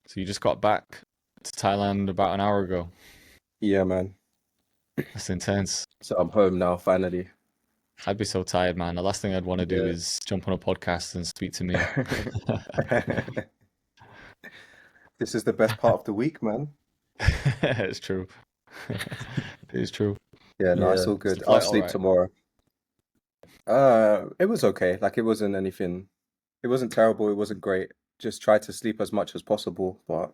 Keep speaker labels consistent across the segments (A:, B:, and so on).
A: So you just got back to Thailand about an hour ago.
B: Yeah, man.
A: That's intense.
B: So I'm home now, finally.
A: I'd be so tired, man. The last thing I'd want to do
B: Yeah.
A: is jump on a podcast and speak to me.
B: This is the best part of the week, man.
A: It's true. It's true.
B: Yeah, no, it's
C: Yeah.
B: all
A: Is the
B: good. I'll
A: flight all
B: sleep
A: right?
B: tomorrow. It was okay. Like it wasn't anything. It wasn't terrible. It wasn't great. Just try to sleep as much as possible. But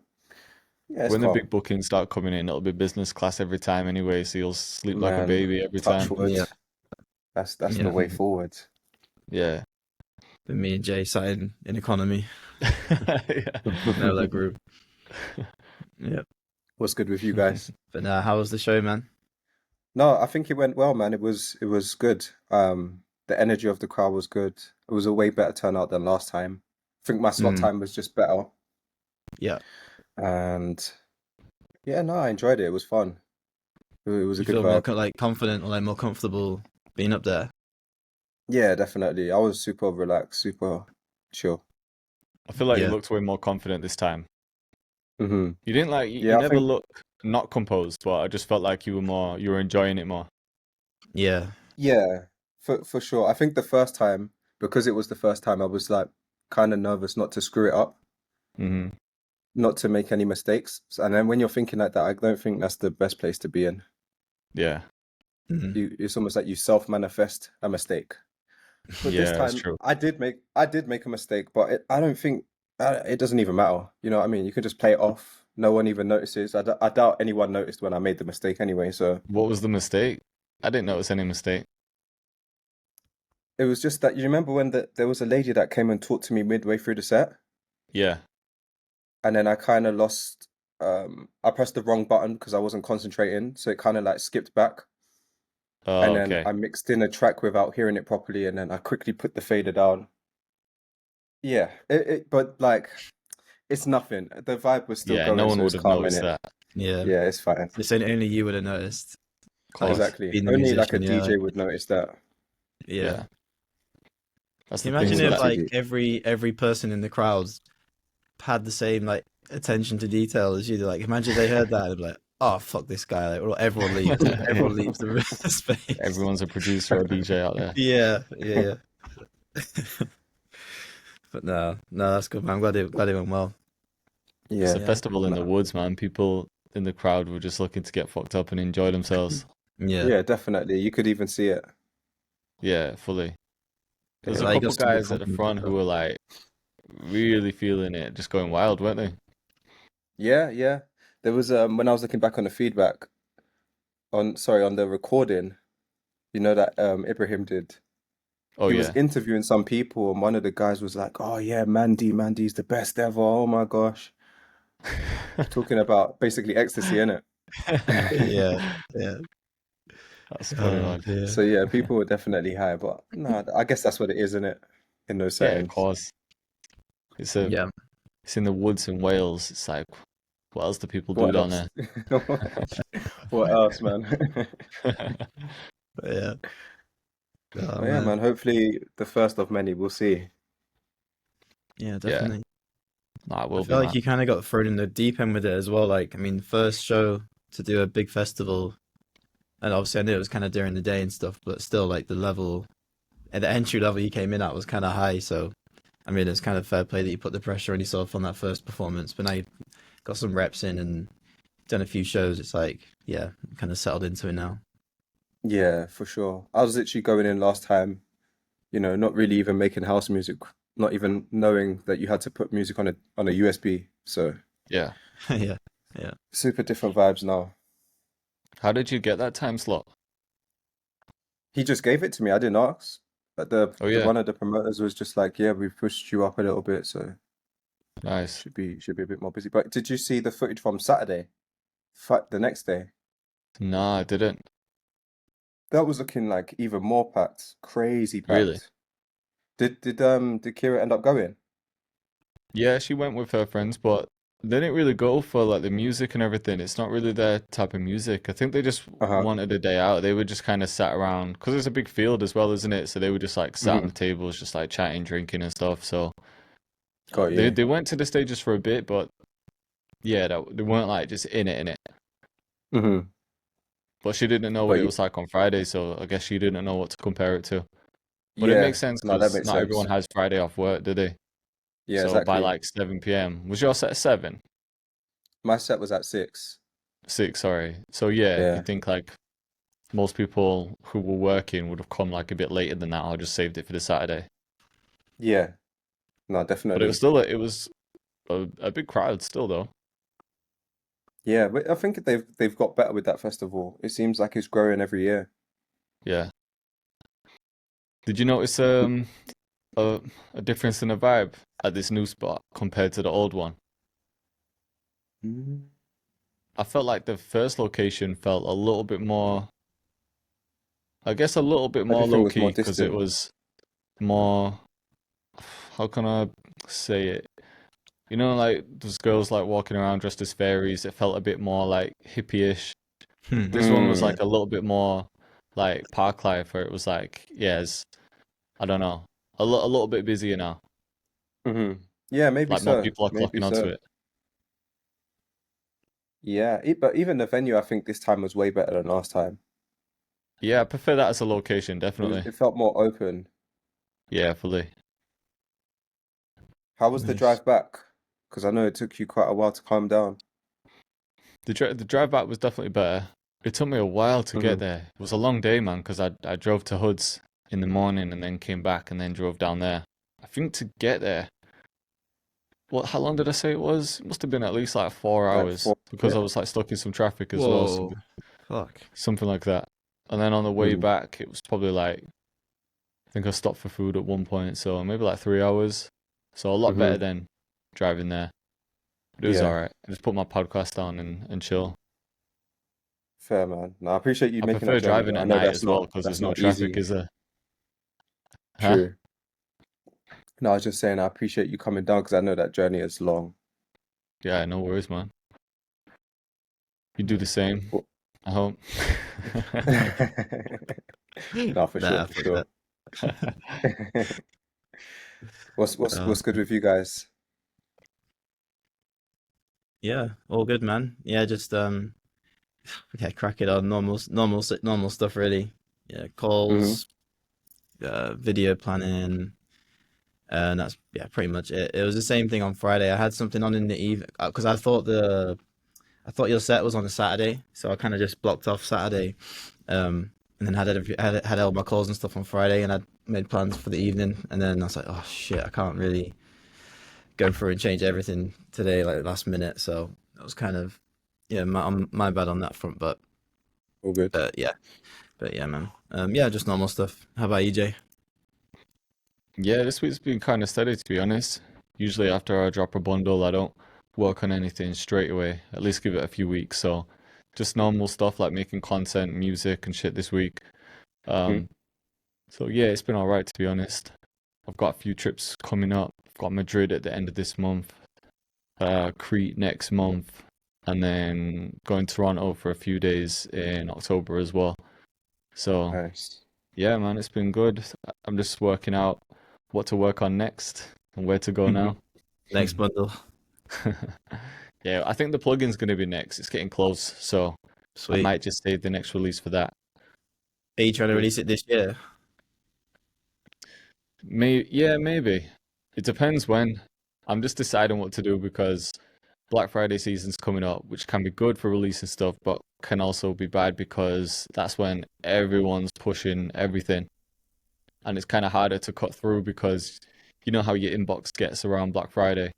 B: yeah, it's
A: When the
B: calm.
A: big bookings start coming in, it'll be business class every time anyway, so you'll sleep like a
B: Man,
A: baby every
B: touch
A: time.
B: wood.
C: Yeah.
B: That's the
C: Yeah.
B: way forward.
A: Yeah.
C: But me and Jay sat in economy.
A: Yeah.
C: No leg group. Yeah.
B: What's good with you guys?
C: But how was the show, man?
B: No, I think it went well, man. It was good. The energy of the crowd was good. It was a way better turnout than last time. I think my slot
C: Mm.
B: time was just better.
C: Yeah.
B: And yeah, no, I enjoyed it. It was fun. It was a
C: You
B: good
C: feel more
B: vibe.
C: confident or like more comfortable being up there?
B: Yeah, definitely. I was super relaxed, super chill.
A: I feel like you
C: Yeah.
A: looked way more confident this time.
B: Hmm.
A: You didn't like, you
B: Yeah, I
A: never
B: think
A: look not composed, but I just felt like you were enjoying it more.
C: Yeah.
B: yeah, for sure. I think the first time, because it was the first time, I was like kind of nervous not to screw it up,
A: Hmm.
B: not to make any mistakes. And then when you're thinking like that, I don't think that's the best place to be in.
A: Yeah.
C: Mm.
B: It's almost like you self-manifest a mistake. But this
A: Yeah, that's
B: time,
A: true.
B: I did make a mistake, but I don't think it doesn't even matter. You know what I mean? You can just play it off. No one even notices. I doubt anyone noticed when I made the mistake anyway. So
A: What was the mistake? I didn't notice any mistake.
B: it was just that you remember when there was a lady that came and talked to me midway through the set,
A: Yeah.
B: and then I kind of lost. I pressed the wrong button because I wasn't concentrating, so it kind of like skipped back, and
A: Oh,
B: then
A: okay.
B: I mixed in a track without hearing it properly, and then I quickly put the fader down. Yeah, but like it's nothing. The vibe was still
A: Yeah, no
B: going,
A: one
B: so
A: would
B: it's
A: have
B: calm in
A: noticed
B: it.
A: that.
C: Yeah.
B: Yeah, it's fine.
C: They said only you would have noticed.
A: Of
C: Like
A: course.
B: Exactly.
C: being the
B: Only like a
C: musician, yeah.
B: DJ would notice that.
C: Yeah.
A: Yeah. That's
C: Can
A: the
C: you
A: thing
C: imagine
A: with
C: if
A: that.
C: like
B: Exactly.
C: every person in the crowd had the same like attention to detail as you? Like imagine they heard that and they'd be like, oh fuck this guy. Like, well, everyone leaves. Everyone leaves the space.
A: Everyone's a producer or DJ out there.
C: Yeah, yeah, yeah. But no, that's good, man. I'm glad it went well.
A: It's a
B: Yeah.
C: Yeah.
A: festival in the
B: No.
A: woods, man. People in the crowd were just looking to get fucked up and enjoy themselves.
C: Yeah.
B: Yeah, definitely. You could even see it.
A: Yeah, fully. There was
B: Yeah.
A: a
C: Like you
A: couple
C: got some good
A: guys at the
C: company and
A: front who
C: stuff.
A: were like really feeling it, just going wild, weren't they?
B: Yeah, yeah. There was when I was looking back on the feedback on the recording, that Ibrahim did.
A: Oh
B: He was
A: yeah.
B: interviewing some people, and one of the guys was like, "Oh yeah, Mandy's the best ever. Oh my gosh." Talking about basically ecstasy, innit?
C: Yeah, yeah.
A: That's funny,
C: Oh
A: man.
C: dear.
B: So yeah, people were definitely high, but no, I guess that's what it is, isn't it? In those
A: Yeah, of
B: settings.
A: course. It's
C: Yeah.
A: it's in the woods in Wales. It's like, what else do people do
B: What
A: down
B: else?
A: there?
B: What else, man?
C: But yeah. Oh
B: But yeah,
C: man.
B: man, hopefully the first of many, we'll see.
C: Yeah,
A: Yeah,
C: definitely.
A: nah, it
C: I
A: will be,
C: feel like
A: man.
C: you kind of got thrown in the deep end with it as well. Like, I mean, first show to do a big festival, and obviously I knew it was kind of during the day and stuff, but still, like the level, and the entry level you came in at was kind of high. So, I mean, it's kind of fair play that you put the pressure on yourself on that first performance. But now you've got some reps in and done a few shows. It's like, yeah, kind of settled into it now.
B: Yeah, for sure. I was literally going in last time, not really even making house music, not even knowing that you had to put music on a USB. So
A: Yeah.
C: Yeah, yeah.
B: super different vibes now.
A: How did you get that time slot?
B: He just gave it to me. I didn't ask. But
A: Oh
B: the
A: yeah,
B: one of the promoters was just like, "Yeah, we've pushed you up a little bit, so
A: nice.
B: should be a bit more busy." But did you see the footage from Saturday? The next day?
A: Nah, I didn't.
B: That was looking like even more packed, crazy
A: Really?
B: packed. Did Kira end up going?
A: Yeah, she went with her friends, but they didn't really go for like the music and everything. It's not really their type of music. I think they just
B: Uh-huh.
A: wanted a day out. They were just kind of sat around because it's a big field as well, isn't it? So they were just like sat on the
B: Hmm.
A: tables, just like chatting, drinking and stuff. So
B: Got
A: they
B: you.
A: they went to the stages for a bit, but Yeah, that they weren't like just in it.
B: Hmm.
A: But she didn't know what
B: But
A: it was like on Friday, so I guess she didn't know what to compare it to. But it
B: yeah,
A: makes sense
B: no, that
A: because
B: makes
A: not everyone
B: sense.
A: has Friday off work, do they?
B: Yeah,
A: So by
B: exactly.
A: like 7 p.m. Was your set 7?
B: My set was at 6.
A: 6, sorry. So yeah, you
B: Yeah,
A: think like most people who were working would have come like a bit later than that or just saved it for the Saturday.
B: yeah, no,
A: But it was
B: definitely.
A: still it was a big crowd still though.
B: Yeah, but I think they've got better with that festival. It seems like it's growing every year.
A: Yeah. Did you notice a a difference in the vibe at this new spot compared to the old one?
B: Mm.
A: I felt like the first location felt a little bit more, I guess a little bit
B: I
A: more
B: just think it
A: low
B: was more
A: key because it
B: distant.
A: was more, how can I say it? You know, like there's girls like walking around dressed as fairies. It felt a bit more like hippie-ish. This one was
B: Mm.
C: Yeah.
A: like a little bit more like park life, where it was like, yes, I don't know, a little bit busier now.
B: Hmm. Yeah, maybe
A: Like more
B: so.
A: people are
B: Maybe
A: clocking onto
B: so.
A: it.
B: Yeah, but even the venue, I think this time was way better than last time.
A: Yeah, I prefer that as a location, definitely.
B: It felt more open.
A: Yeah, fully.
B: How was the
C: Nice.
B: drive back? Because I know it took you quite a while to calm down.
A: The drive back was definitely better. It took me a while to get
B: Hmm.
A: there. It was a long day, man, because I drove to Hoods in the morning and then came back and then drove down there. I think to get there, what? How long did I say it was? It must have been at least like four
B: Like
A: hours
B: four,
A: because I
B: yeah.
A: was like stuck in some traffic as well,
C: Whoa. Fuck.
A: something like that. And then on the way
B: Mm.
A: back, it was probably like I think I stopped for food at one point, so maybe like 3 hours. So a lot better
B: Hmm.
A: than driving there. But it was
B: Yeah,
A: alright. I just put my podcast on and chill.
B: fair man. No, I appreciate you
A: I
B: making that
A: prefer
B: journey
A: driving
B: though. I
A: at
B: know
A: night as well because there's
B: that's
A: no
B: not
A: traffic,
B: easy.
A: is there? Huh?
B: True. No, I was just saying I appreciate you coming down because I know that journey is long.
A: Yeah, no worries, man. You do the same,
B: Cool.
A: I hope.
B: No, for sure,
C: Nah,
B: for
C: fuck that.
B: sure. What's good
C: Um,
B: with you guys?
C: yeah, all good, man. Yeah, just yeah, crack it on. Normal stuff, really. Yeah,
B: Hmm.
C: calls, video planning, and that's yeah, pretty much it. It was the same thing on Friday. I had something on in the evening because I thought your set was on a Saturday, so I kind of just blocked off Saturday, and then had all my calls and stuff on Friday, and I made plans for the evening, and then I was like, oh shit, I can't really go through and change everything today like last minute, so that was kind of yeah, my bad on that front,
B: All good.
C: but yeah, man, yeah, just normal stuff. How about you, Jay?
A: Yeah, this week's been kind of steady to be honest. Usually after I drop a bundle, I don't work on anything straight away. At least give it a few weeks. So just normal stuff like making content, music and shit this week.
B: Hmm.
A: Um, so yeah, it's been all right to be honest. I've got a few trips coming up. I've got Madrid at the end of this month, Crete next month, and then going to Toronto for a few days in October as well. So
B: Nice.
A: yeah, man, it's been good. I'm just working out what to work on next and where to go now.
C: Next bundle.
A: Yeah, I think the plugin's going to be next. It's getting close, so I
C: Sweet.
A: might just save the next release for that.
C: Are you trying to
B: Cool.
C: release it this year?
A: Yeah, maybe. It depends when. I'm just deciding what to do because Black Friday season's coming up, which can be good for releasing stuff, but can also be bad because that's when everyone's pushing everything. And it's kind of harder to cut through because you know how your inbox gets around Black Friday.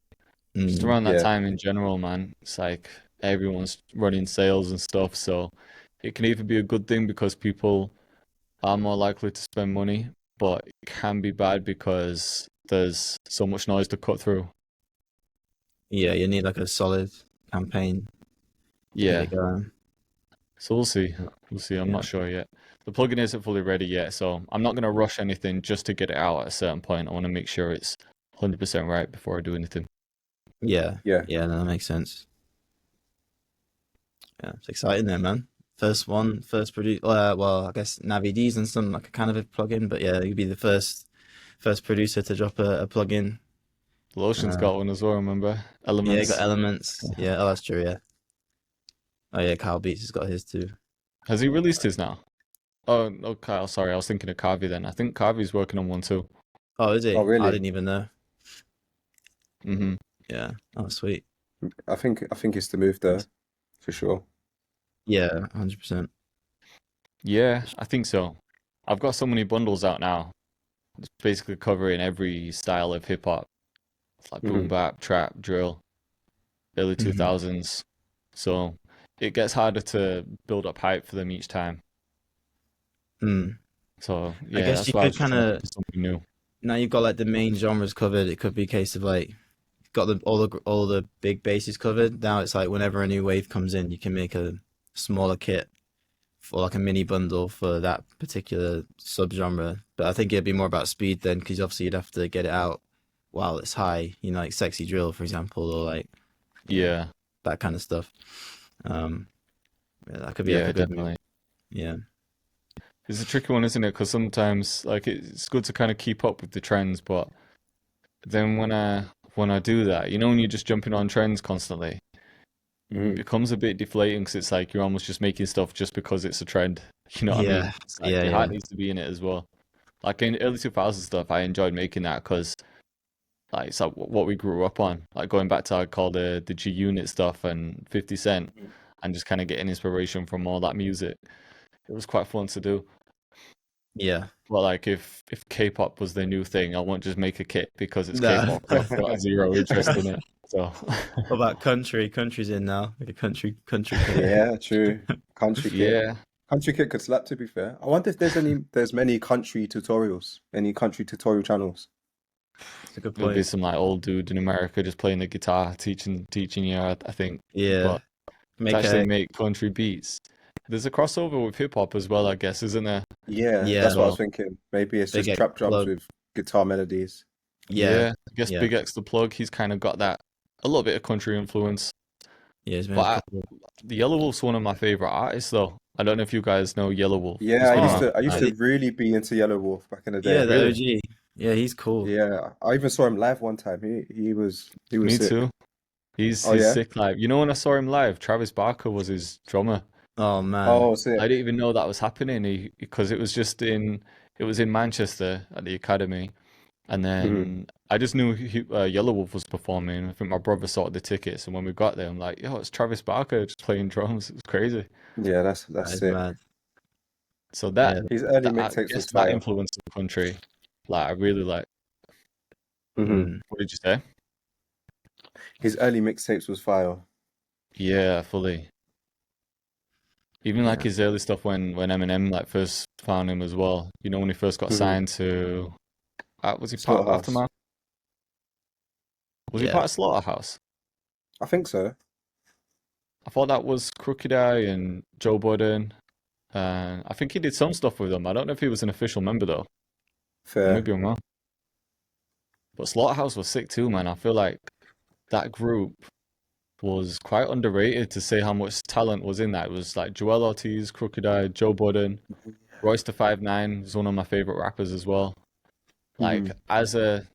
A: Just
C: Mm,
A: around that
B: Yeah.
A: time in general, man, it's like everyone's running sales and stuff. So it can either be a good thing because people are more likely to spend money, but it can be bad because there's so much noise to cut through.
C: yeah, you need like a solid campaign to get
A: Yeah,
C: it going.
A: so we'll see. We'll see. I'm
C: Yeah,
A: not sure yet. The plugin isn't fully ready yet, so I'm not going to rush anything just to get it out at a certain point. I want to make sure it's 100% right before I do anything.
C: yeah,
B: Yeah.
C: yeah. No, that makes sense. Yeah, it's exciting then, man. First one, first produce. Well, I guess Navi D's and some like a kind of a plugin, but yeah, you'd be the first producer to drop a plugin
A: Lotion's
C: Uh,
A: got one as well, remember?
C: yeah, you got
A: Elements.
C: Elements. Yeah, oh, that's true. Yeah. Oh yeah, Kyle Beats has got his too.
A: Has he released his now? Oh, no, Kyle, sorry, I was thinking of Carvey then. I think Carvey's working on one too.
C: Oh, is
B: Oh,
C: he? I
B: really?
C: didn't even know.
A: Hmm.
C: Yeah. Oh, sweet.
B: I think it's the move there for sure.
C: Yeah, 100%.
A: Yeah, I think so. I've got so many bundles out now. It's basically covering every style of hip hop. It's like boom
B: Hmm.
A: bap, trap, drill, early
C: Hmm.
A: 2000s. So it gets harder to build up hype for them each time.
C: Mm.
A: So
C: I
A: yeah,
C: guess
A: that's
C: you
A: why I was
C: could
A: just
C: kind
A: trying to
C: of
A: think of something new.
C: now you've got like the main genres covered. It could be a case of like got all the big bases covered. Now it's like whenever a new wave comes in, you can make a smaller kit for like a mini bundle for that particular subgenre. But I think it'd be more about speed then, because obviously you'd have to get it out while it's high. You know, like sexy drill, for example, or like you know
A: Yeah,
C: that kind of stuff. Um, yeah, that could be like
A: yeah,
C: a good move.
A: definitely.
C: Yeah,
A: It's a tricky one, isn't it? Because sometimes like it's good to kind of keep up with the trends, but then when I do that, you know, when you're just jumping on trends constantly, it
B: Hmm.
A: becomes a bit deflating because it's like you're almost just making stuff just because it's a trend. You know what I
C: yeah,
A: mean? It's like
C: yeah,
A: your
C: yeah,
A: heart needs to be in it as well. Like in early 2000 stuff, I enjoyed making that because like it's like what we grew up on. Like going back to I call the G Unit stuff and 50 Cent and just kind of getting inspiration from all that music. It was quite fun to do.
C: yeah.
A: But like if K-pop was the new thing, I won't just make a kit because it's
C: No.
A: K-pop. I've got zero interest in it. So
C: What about country? Country's in now, like a country kit.
B: Yeah, true. Country kit.
A: yeah,
B: Country kit could slap, to be fair. I wonder if there's many country tutorials, any country tutorial channels.
C: It's a good
A: there'll be
C: point.
A: some like old dude in America just playing the guitar, teaching you, I think.
C: Yeah,
A: But to
C: make
A: actually
C: a
A: make country beats, there's a crossover with hip hop as well, I guess, isn't there?
B: Yeah,
C: yeah,
B: that's what I
A: So
B: was thinking. Maybe it's
C: big
B: just
C: X
B: trap drums
C: plug.
B: with guitar melodies.
C: Yeah,
A: yeah, I guess
C: yeah,
A: Big X the Plug, he's kind of got that a little bit of country influence.
C: yeah. There's been
A: But
C: a couple.
A: the Yellow Wolf's one of my favorite artists, though. I don't know if you guys know Yellow Wolf.
B: Yeah,
A: He's
B: I
A: been
B: used
C: Oh,
A: around
B: to I
A: for
B: used
C: I
A: time.
B: to
C: did.
B: really be into Yellow Wolf back in the
C: Yeah,
B: day.
C: the
A: Really?
C: OG. Yeah, he's cool.
B: Yeah, I even saw him live one time. He was
A: Me
B: sick.
A: too.
B: Oh
A: He's
B: yeah?
A: sick live. You know when I saw him live, Travis Barker was his drummer.
C: Oh man.
B: Oh,
A: I
B: sick.
A: didn't even know that was happening. Because it was in Manchester at the Academy, and
B: Hmm.
A: then I just knew Yellow Wolf was performing. I think my brother sorted the tickets, and when we got there, I'm like, "Yo, it's Travis Barker just playing drums." It was crazy.
B: Yeah, that's
C: That is
B: sick.
C: mad.
A: So
C: Yeah.
B: His early
A: that I
B: mixtapes
A: guess
B: was
A: that
B: fire.
A: influence of country, like I really like.
B: Hmm.
C: Mm,
A: What did you say?
B: His early mixtapes was fire.
A: Yeah, fully. Even like
C: yeah.
A: his early stuff when Eminem like first found him as well. You know when he first got
B: Hmm.
A: signed to was he part of
B: Slaughterhouse.
A: Aftermath? Was he
C: Yeah.
A: part of Slaughterhouse?
B: I think so.
A: I thought that was Crooked Eye and Joe Budden. And I think he did some stuff with them. I don't know if he was an official member though. Or
B: Fair.
A: maybe I'm wrong. But Slaughterhouse was sick too, man. I feel like that group was quite underrated to say how much talent was in that. It was like Joel Ortiz, Crooked Eye, Joe Budden, Royce the 5'9" was one of my favorite rappers as well. Like
B: Hmm.
A: as a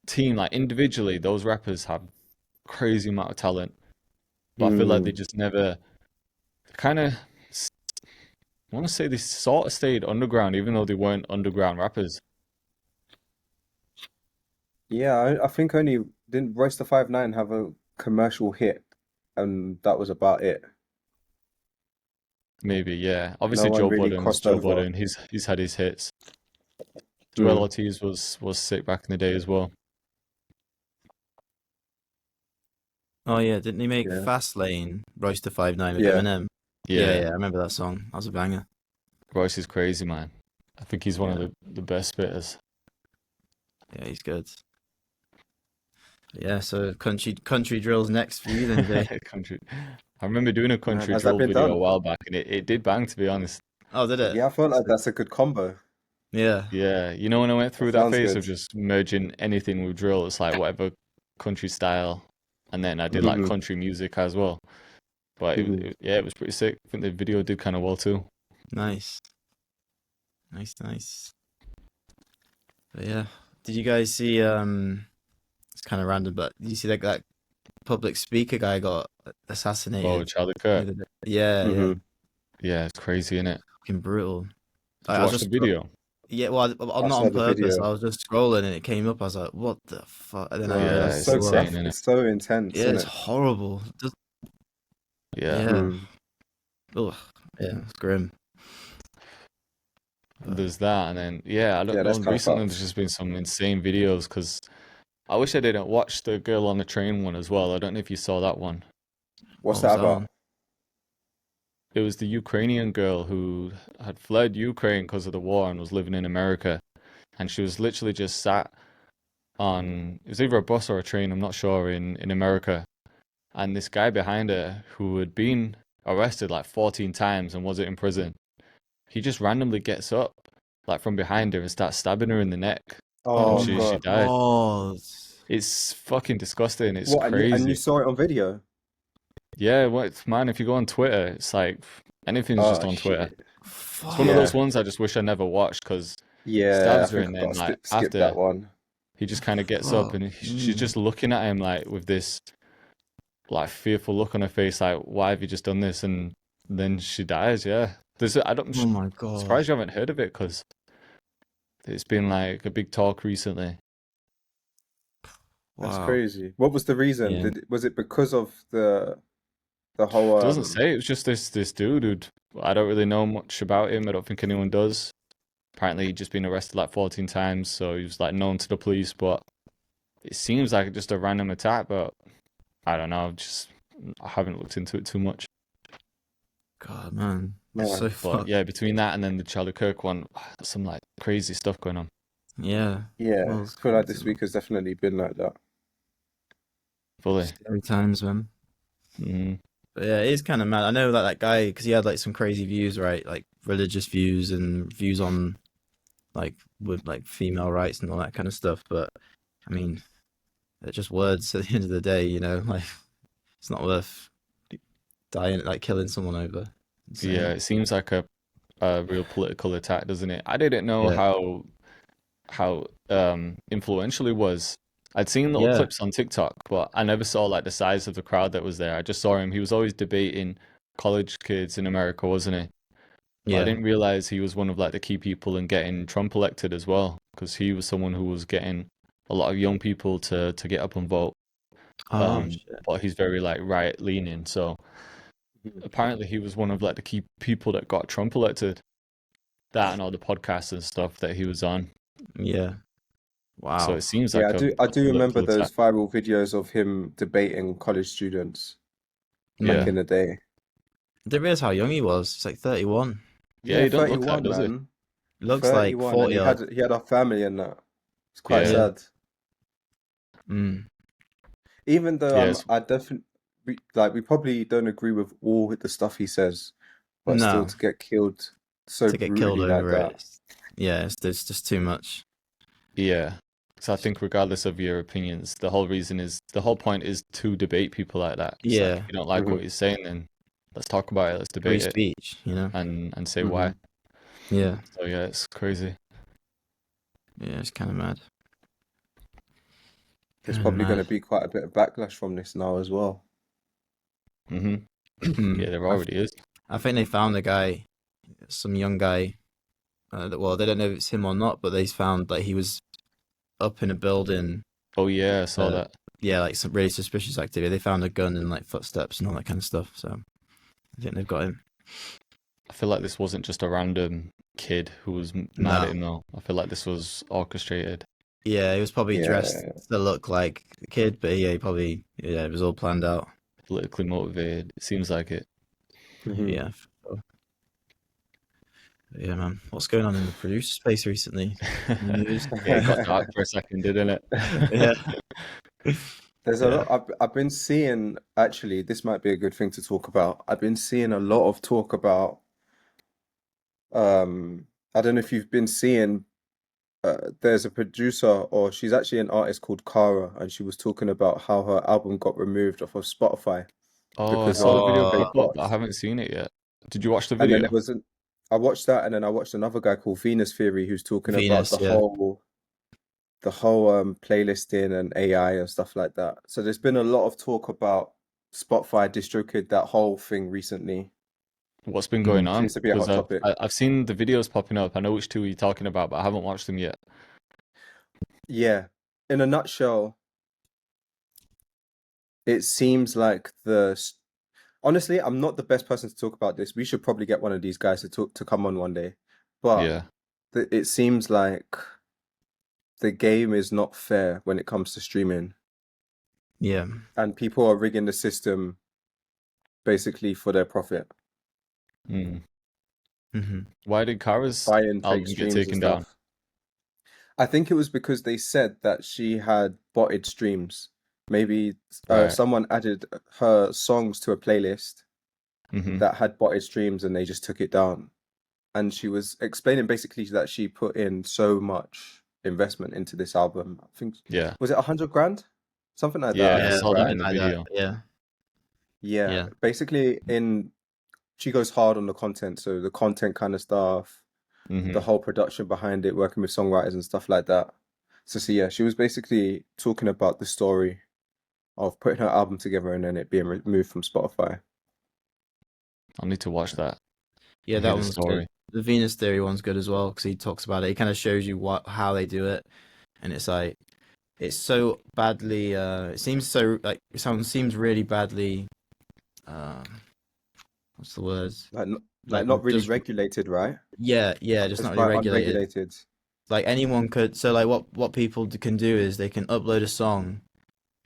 A: team, like individually, those rappers have crazy amount of talent. But I feel like they
B: Hmm.
A: just never kind of I want to say they sort of stayed underground, even though they weren't underground rappers.
B: Yeah, I think only didn't Royce the 5'9" have a commercial hit, and that was about it.
A: Maybe, yeah.
B: No
A: Obviously,
B: one
A: Joe
B: really
A: Budden's
B: crossed
A: Joe
B: over.
A: Budden. He's had his hits. Joel
B: Hmm.
A: Ortiz was sick back in the day as well.
C: Oh yeah, didn't he make
B: Yeah.
C: Fast Lane, Royce the 5'9" with
B: Yeah.
C: Eminem? Yeah,
A: Yeah,
C: yeah, I remember that song. That was a banger.
A: Royce is crazy, man. I think he's one of
C: Yeah,
A: the best spitters.
C: yeah, he's good. Yeah, so country drills next for you then, Jay.
A: Country. I remember doing a
B: Man,
A: country
B: has that
A: drill
B: been
A: video a
B: done?
A: while back, and it did bang, to be honest.
C: Oh, did it?
B: Yeah, I feel like
C: Sick.
B: that's a good combo.
C: Yeah,
A: Yeah, you know when I went
B: That
A: through that
B: sounds
A: phase of
B: good.
A: just merging anything with drill, it's like whatever country style, and then I did like
B: Hmm.
A: country music as well. But
B: Hmm.
A: yeah, it was pretty sick. I think the video did kind of well too.
C: nice, nice, nice. But yeah, did you guys see kind of random, but you see that public speaker guy got
A: Oh,
C: assassinated
A: Charlie
C: the
A: Kirk.
C: other day. Yeah, yeah,
B: Hmm.
A: Yeah, it's crazy, isn't it?
C: fucking brutal.
A: Did you
C: I was
A: watch the
C: just
A: video?
C: yeah, well,
B: I
C: not
B: saw
C: on
B: the
C: purpose. I
B: video.
C: was just scrolling and it came up. I was like, what the fuck? And then I
B: Bro,
C: realized
B: it's
A: Yeah,
C: what
A: it's
C: it
B: so
C: was.
A: insane,
B: graphic.
A: isn't it?
B: It's so intense,
C: Yeah,
B: isn't
C: it's
B: it?
C: horrible. Just
A: Yeah.
C: yeah,
B: Mm.
C: ugh, yeah, it's grim. But
A: There's that, and then yeah, I don't
B: Yeah,
A: know.
B: that's kind of
A: Recently, there's
B: fucked.
A: just been some insane videos because I wish I didn't watch the girl on the train one as well. I don't know if you saw that one.
B: What's
C: what was
B: that
C: that on?
B: about?
A: It was the Ukrainian girl who had fled Ukraine because of the war and was living in America, and she was literally just sat on it was either a bus or a train, I'm not sure, in America, and this guy behind her who had been arrested like 14 times and wasn't in prison, he just randomly gets up like from behind her and starts stabbing her in the neck, and
C: Oh
B: Oh
C: my
A: she
B: God.
A: died.
C: God!
A: It's fucking disgusting. It's
B: What? And you
A: crazy.
B: saw it on video?
A: Yeah, well, man, if you go on Twitter, it's like anything's just
B: Oh
A: on Twitter.
B: shit.
A: It's one of those
C: Fuck!
B: Yeah.
A: ones I just wish I never watched because he
B: Yeah, I
A: stabs her
B: think
A: and
B: I've
A: then
B: got to
A: like
B: skip that
A: after
B: one.
A: he just kind of gets up
C: Fuck
A: and she's
C: me!
A: just looking at him like with this like fearful look on her face, like why have you just done this? And then she dies. Yeah, I'm
C: Oh my God!
A: surprised you haven't heard of it because it's been like a big talk recently.
B: That's
C: Wow.
B: crazy. What was the reason?
C: Yeah.
B: Was it because of the whole
A: It doesn't say. It was just this dude who'd I don't really know much about him. I don't think anyone does. Apparently, he'd just been arrested like 14 times, so he was like known to the police. But it seems like just a random attack. But I don't know. I haven't looked into it too much.
C: God, man, it's
B: man?
C: so
A: But
C: fucked.
A: yeah, between that and then the Charlie Kirk one, some like crazy stuff going on.
C: Yeah.
B: Yeah,
C: Well,
B: I feel like this week has definitely been like that.
A: Fully.
C: scary times, man.
A: Mm,
C: But yeah, it is kind of mad. I know that guy because he had like some crazy views, right? Like religious views and views on like with like female rights and all that kind of stuff. But I mean, they're just words at the end of the day, you know. Like it's not worth dying, like killing someone over.
A: yeah,
C: Insane.
A: it seems like a real political attack, doesn't it? I didn't know
C: Yeah.
A: how influential he was. I'd seen little
C: Yeah.
A: clips on TikTok, but I never saw like the size of the crowd that was there. I just saw him. He was always debating college kids in America, wasn't he? But I
C: Yeah.
A: didn't realize he was one of like the key people in getting Trump elected as well, because he was someone who was getting a lot of young people to get up and vote.
C: Oh shit.
A: But he's very like right leaning, so apparently he was one of like the key people that got Trump elected. That and all the podcasts and stuff that he was on.
C: Yeah.
A: So
C: Wow.
A: it seems
B: Yeah,
A: like
B: I
A: a
B: do remember
A: political
B: those
A: attack.
B: viral videos of him debating college students back
A: Yeah.
B: in the day.
C: I didn't realize how young he was. He's like 31.
A: Yeah,
B: Yeah,
A: he don't look that,
B: 31,
A: does he?
B: man.
C: Looks like
B: 31, and
C: 40 odd.
B: he had a family and that. It's quite
A: Yeah.
C: Yeah.
B: sad.
C: Mm.
B: Even though
A: Yeah, it's,
B: I definitely we probably don't agree with all the stuff he says, but still
C: No,
B: to get killed so
C: to get killed
B: brutally like
C: over it.
B: that.
C: Yeah, it's just too much.
A: yeah. So I think regardless of your opinions, the whole point is to debate people like that. It's like if
C: Yeah,
A: you don't like
B: Hmm.
A: what he's saying, then let's talk about it, let's
C: free
A: debate it
C: speech, you know?
A: and say
B: Hmm.
A: why.
C: Yeah,
A: So yeah, it's crazy.
C: yeah, it's kind of mad.
B: There's
C: Kind of
B: probably going to
C: mad.
B: be quite a bit of backlash from this now as well.
A: Hmm.
C: Mm.
A: Yeah, there already is.
C: I think they found a guy, some young guy. Well, they don't know if it's him or not, but they found that he was up in a building.
A: Oh yeah, I saw that.
C: Yeah, like some really suspicious activity. They found a gun and like footsteps and all that kind of stuff. So I think they've got him.
A: I feel like this wasn't just a random kid who was mad at
C: No.
A: him though. I feel like this was orchestrated,
C: Yeah, he was probably dressed
B: Yeah.
C: to look like a kid, but yeah, it was all planned out.
A: politically motivated. It seems like it.
B: Mhm.
C: Yeah. For sure. But yeah, man. What's going on in the producer space recently? News?
A: Yeah, it got dark for a second, didn't it?
C: Yeah.
B: There's a
C: Yeah.
B: lot. I've been seeing, actually, this might be a good thing to talk about. I've been seeing a lot of talk about, I don't know if you've been seeing, there's a producer, or she's actually an artist called Kara, and she was talking about how her album got removed off of Spotify
A: Oh, I
B: because
A: saw the
B: of
A: video
C: Oh,
A: pop up, but I
B: bots.
A: haven't seen it yet. Did you watch the
B: And then
A: video?
B: I watched that, and then I watched another guy called Venus Theory who's talking about
C: Venus,
B: the
C: yeah.
B: whole the whole playlisting and AI and stuff like that. So there's been a lot of talk about Spotify DistroKid, that whole thing recently.
A: What's been going on?
B: Seems to be a
A: Because
B: hot topic.
A: I've seen the videos popping up. I know which two you're talking about, but I haven't watched them yet.
B: Yeah. In a nutshell, it seems like honestly, I'm not the best person to talk about this. We should probably get one of these guys to come on one day. But
A: Yeah.
B: it seems like the game is not fair when it comes to streaming,
C: Yeah.
B: and people are rigging the system basically for their profit,
A: Mm.
C: hmm
A: Why did Kara's
B: buying fake
A: album get
B: streams and
A: taken down?
B: stuff. I think it was because they said that she had botted streams. Maybe
A: Right.
B: someone added her songs to a playlist
A: Hmm.
B: that had botted streams and they just took it down. And she was explaining basically that she put in so much investment into this album. I think,
A: Yeah.
B: was it 100 grand? Something like that,
A: Yeah, I
C: Yeah,
B: 100
A: saw that in
C: something
B: grand.
A: the
C: like that.
A: video.
C: Yeah.
B: Yeah,
C: Yeah.
B: basically she goes hard on the content. So the content kind of stuff, the
A: Hmm.
B: whole production behind it, working with songwriters and stuff like that. So yeah, she was basically talking about the story of putting her album together and then it being removed from Spotify.
A: I'll need to watch that
C: Yeah,
A: and
C: that
A: hear the
C: one's good.
A: story.
C: The Venus Theory one's good as well because he talks about it. He kind of shows you how they do it, and it's like it's so badly. It seems so like someone seems really badly. Um, what's the word?
B: Like not really
C: Just
B: regulated, right?
C: yeah, just
B: It's
C: not really
B: quite
C: regulated.
B: unregulated.
C: Like anyone could. So like what people can do is they can upload a song,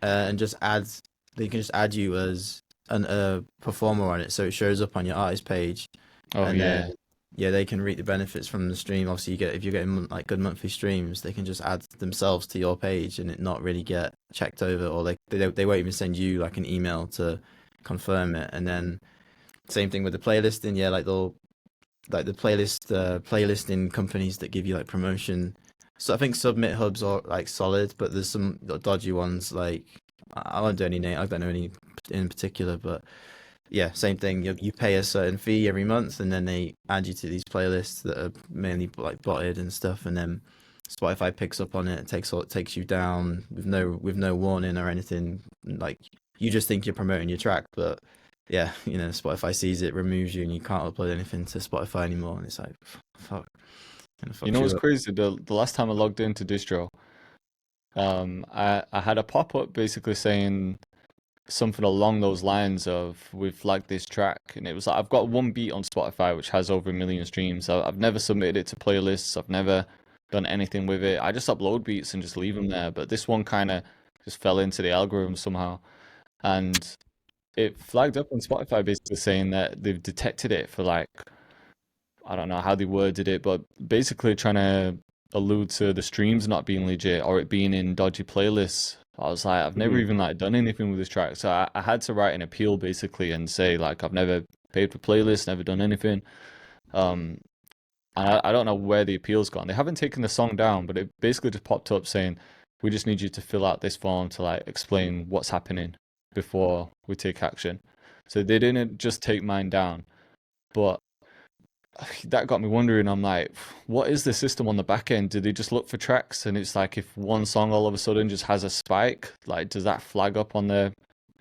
C: and just add. They can just add you as a performer on it, so it shows up on your artist page.
A: Oh
C: And
A: yeah.
C: then yeah, they can reap the benefits from the stream. Obviously, if you're getting like good monthly streams, they can just add themselves to your page and it not really get checked over, or they won't even send you like an email to confirm it. And then same thing with the playlisting. Yeah, like they'll like the playlisting companies that give you like promotion. So I think Submit Hubs are like solid, but there's some dodgy ones. Like I won't do any name. I don't know any in particular, but yeah, same thing. You pay a certain fee every month, and then they add you to these playlists that are mainly like botted and stuff. And then Spotify picks up on it, takes you down with no warning or anything. Like you just think you're promoting your track, but yeah, Spotify sees it, removes you, and you can't upload anything to Spotify anymore. And it's like, fuck, kind of
A: You
C: fucks
A: know
C: you
A: what's
C: up.
A: crazy? The last time I logged into Distro, I had a pop-up basically saying something along those lines of we've flagged this track, and it was like I've got one beat on Spotify which has over 1 million streams. I've never submitted it to playlists. I've never done anything with it. I just upload beats and just leave them there. But this one kind of just fell into the algorithm somehow, and it flagged up on Spotify basically saying that they've detected it for like I don't know how they worded it, but basically trying to allude to the streams not being legit or it being in dodgy playlists. I was like, I've never
B: Mhm.
A: even like done anything with this track, so I had to write an appeal basically and say like I've never paid for playlists, never done anything. Um, and I don't know where the appeal's gone. They haven't taken the song down, but it basically just popped up saying we just need you to fill out this form to like explain what's happening before we take action. So they didn't just take mine down, but that got me wondering. I'm like, what is the system on the back end? Do they just look for tracks and it's like if one song all of a sudden just has a spike, like does that flag up on their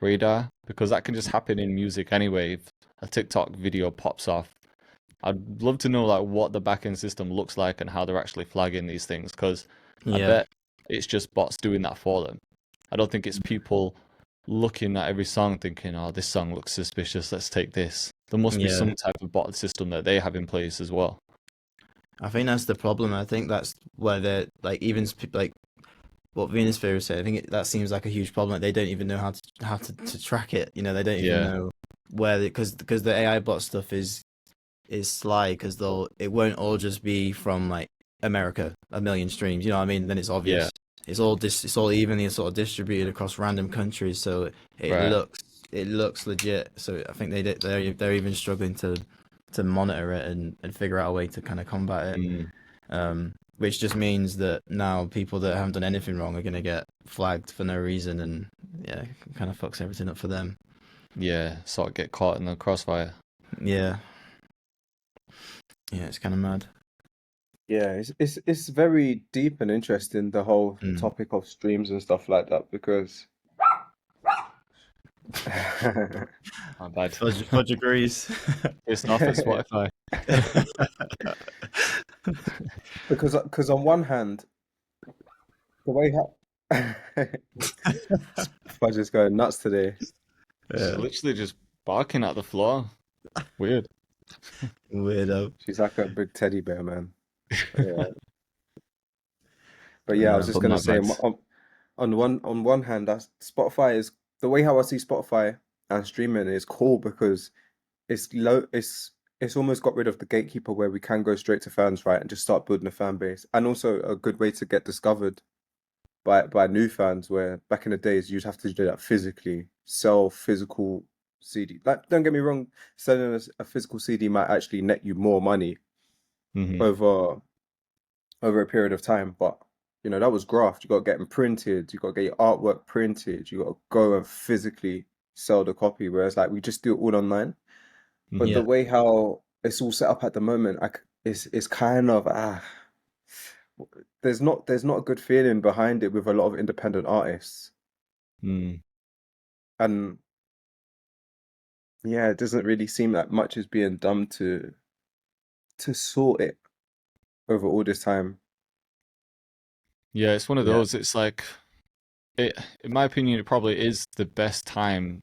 A: radar? Because that can just happen in music anyway. If a TikTok video pops off, I'd love to know like what the back end system looks like and how they're actually flagging these things. Because I
C: Yeah,
A: bet it's just bots doing that for them. I don't think it's people looking at every song thinking, oh, this song looks suspicious, let's take this. There must be
C: yeah.
A: some type of bot system that they have in place as well.
C: I think that's the problem. I think that's where they're like like what Venus Fair said. I think that seems like a huge problem. Like, they don't even know how to track it. They don't even
A: Yeah,
C: know where because the AI bot stuff is sly because it won't all just be from like America, 1 million streams. You know what I mean? Then it's
A: yeah,
C: obvious. It's all evenly sort of distributed across random countries, so it
A: right.
C: looks legit. So I think they're even struggling to monitor it and figure out a way to kind of combat it.
A: Mm,
C: Which just means that now people that haven't done anything wrong are going to get flagged for no reason, and yeah, it kind of fucks everything up for them.
A: yeah, sort of get caught in the crossfire.
C: Yeah, yeah, it's kind of mad.
B: Yeah, it's very deep and interesting, the whole
C: Mm.
B: topic of streams and stuff like that, because
A: My bad.
C: Fudge agrees.
A: Pissed off at Spotify.
B: because on one hand, the way how Fudge is going nuts today.
A: She's
C: Yeah,
A: literally just barking at the floor. Weird.
C: weirdo.
B: She's like a big teddy bear, man. Yeah. But yeah, I was just
C: But
B: gonna
C: my
B: say,
C: bad.
B: on one hand, that's Spotify is the way how I see Spotify and streaming is cool because it's low, it's almost got rid of the gatekeeper where we can go straight to fans, right, and just start building a fan base, and also a good way to get discovered by new fans. Where back in the days you'd have to do that physically, sell physical CD. Like, don't get me wrong, selling a physical CD might actually net you more money
A: Hmm.
B: over a period of time, but that was graft. You got to get them printed, you got to get your artwork printed, you got to go and physically sell the copy. Whereas like we just do it all online. But
C: Yeah.
B: the way how it's all set up at the moment, it's kind of there's not a good feeling behind it with a lot of independent artists,
A: Mm.
B: and yeah, it doesn't really seem like much is being done to sort it over all this time.
A: Yeah, it's one of
C: Yeah.
A: those. It's like in my opinion, it probably is the best time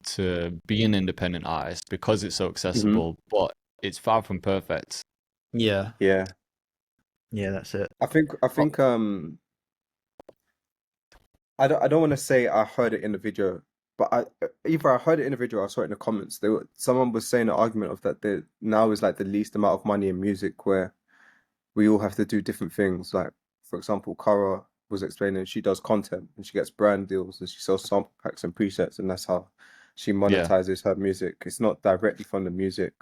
A: to be an independent artist because it's so
B: Hmm.
A: accessible, but it's far from perfect.
C: Yeah.
B: Yeah,
C: Yeah, that's it.
A: Oh,
B: I think I don't want to say I heard it in the video, but either I heard it in the video or I saw it in the comments. Someone was saying an argument of that there now is like the least amount of money in music where we all have to do different things. Like, for example, Kara was explaining she does content and she gets brand deals and she sells sample packs and presets, and that's how she
A: yeah.
B: monetizes her music. It's not directly from the music.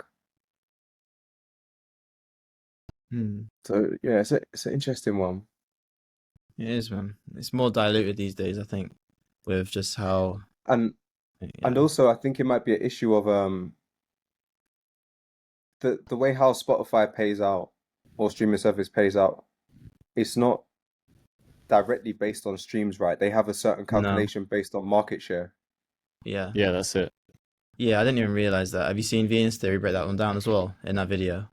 C: Hmm.
B: So yeah, it's an interesting one.
C: It is, man. It's more diluted these days, I think, with just how,
B: And and
C: yeah.
B: also I think it might be an issue of the way how Spotify pays out or streaming service pays out. It's not directly based on streams, right? They have a certain
C: No.
B: calculation based on market share.
C: Yeah.
A: Yeah, that's it.
C: Yeah, I didn't even realize that. Have you seen Venus Theory break that one down as well in that video?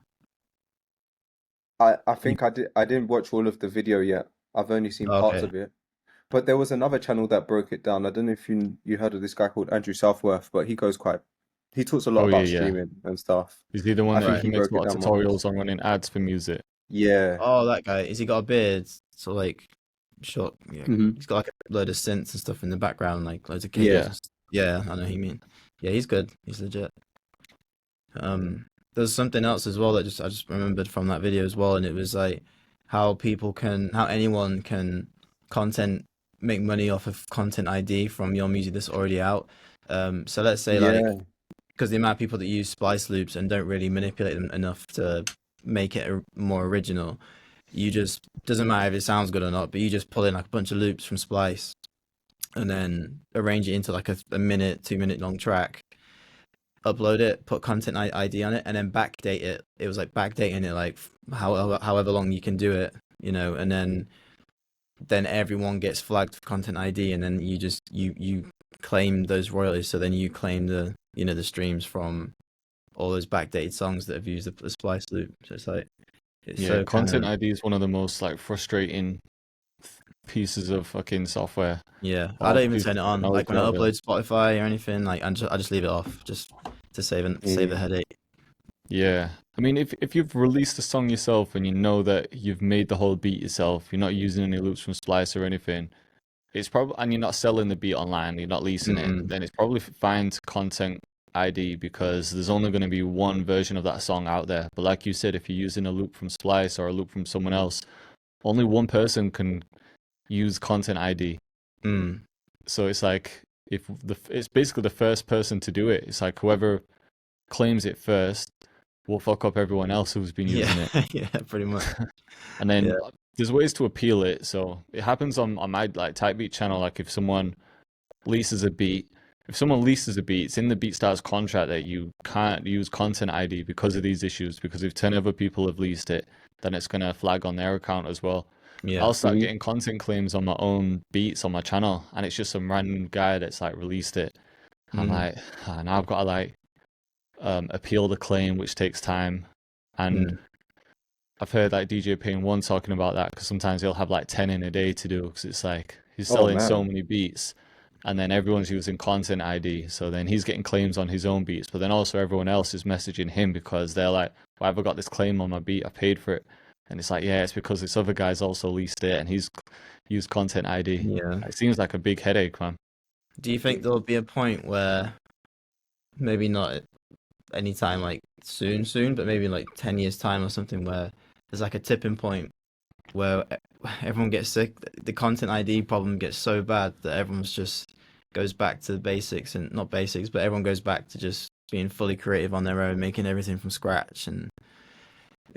B: I
C: He-
B: think I didn't watch all of the video yet. I've only seen parts
C: Okay.
B: of it. But there was another channel that broke it down. I don't know if you heard of this guy called Andrew Southworth, but he talks a lot
A: Oh yeah,
B: about
A: yeah.
B: streaming and stuff.
A: Is he the one
B: I
A: that
B: think
C: Right.
B: he
A: makes a
B: broke it
A: lot of
B: down once.
A: tutorials on running ads for music?
B: Yeah.
C: Oh, that guy. Has he got a beard? So like short, yeah.
B: Hmm.
C: He's got like a load of synths and stuff in the background, like loads of cables
B: Yeah.
C: and stuff. Yeah, I know who you mean. Yeah, he's good. He's legit. There's something else as well that I just remembered from that video as well, and it was like how anyone can content make money off of content ID from your music that's already out. So let's say like
B: Yeah.
C: because the amount of people that use splice loops and don't really manipulate them enough to make it more original, you just doesn't matter if it sounds good or not, but you just pull in like a bunch of loops from splice and then arrange it into like a minute, 2 minute long track, upload it, put content ID on it, and then backdate it. It was like backdating it like however long you can do it, and then everyone gets flagged for content ID, and then you claim those royalties. So then you claim the streams from all those backdated songs that have used the splice loop. So it's
A: Yeah,
C: so kind
A: content
C: of,
A: ID is one of the most like frustrating pieces of fucking software
C: yeah. I
A: or
C: don't even
A: piece
C: turn
A: of
C: it on. Like
A: technology
C: when I
A: out there.
C: upload Spotify or anything, like I just leave it off just to save the
B: Mm.
C: headache.
A: Yeah. I mean, if you've released a song yourself and you know that you've made the whole beat yourself, you're not using any loops from Splice or anything, it's probably, and you're not selling the beat online, you're not leasing it,
C: Mm,
A: then it's probably fine to content ID because there's only going to be one version of that song out there. But like you said, if you're using a loop from Splice or a loop from someone else, only one person can use content ID.
C: mm.
A: So it's like it's basically the first person to do it. It's like whoever claims it first will fuck up everyone else who's been
C: Yeah,
A: using it.
C: yeah, pretty much.
A: And
C: Yeah.
A: then there's ways to appeal it. So it happens on my like type beat channel. Like if someone leases a beat if someone leases a beat, it's in the BeatStars contract that you can't use content ID because of these issues. Because if 10 other people have leased it, then it's gonna flag on their account as well.
C: Yeah.
A: I'll start
B: Mhm.
A: getting content claims on my own beats on my channel, and it's just some random guy that's like released it. I'm
C: Mm.
A: like, now I've got to like appeal the claim, which takes time. And
C: Mm.
A: I've heard like DJ Pain One talking about that because sometimes he'll have like 10 in a day to do because it's like he's
B: Oh
A: selling so
B: man.
A: many beats, and then everyone's using content ID. So then he's getting claims on his own beats, but then also everyone else is messaging him because they're like, why have I got this claim on my beat? I paid for it. And it's like, yeah, it's because this other guy's also leased it and he's used content ID.
C: Yeah.
A: It seems like a big headache, man.
C: Do you think there'll be a point where maybe not anytime like soon, but maybe in like 10 years time or something where there's like a tipping point where everyone gets sick, the content ID problem gets so bad that everyone's just goes back to the basics and not basics, but everyone goes back to just being fully creative on their own, making everything from scratch and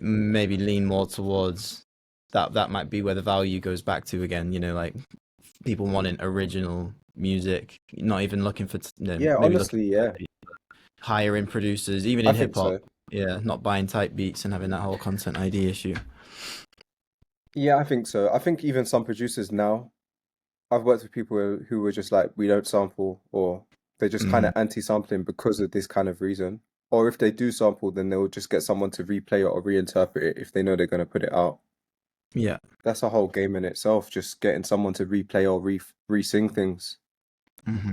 C: maybe lean more towards that might be where the value goes back to again, like people wanting original music, not even looking for,
B: Yeah,
C: maybe looking
B: honestly, yeah.
C: higher in producers, even
B: I
C: in hip
B: think
C: hop.
B: so.
C: Yeah, not buying type beats and having that whole content ID issue.
B: Yeah, I think so. I think even some producers now, I've worked with people who were just like, we don't sample, or they're just kind
C: Mm,
B: of anti-sampling because of this kind of reason. Or if they do sample, then they'll just get someone to replay it or reinterpret it if they know they're going to put it out.
C: yeah,
B: That's a whole game in itself, just getting someone to replay or re-sing things.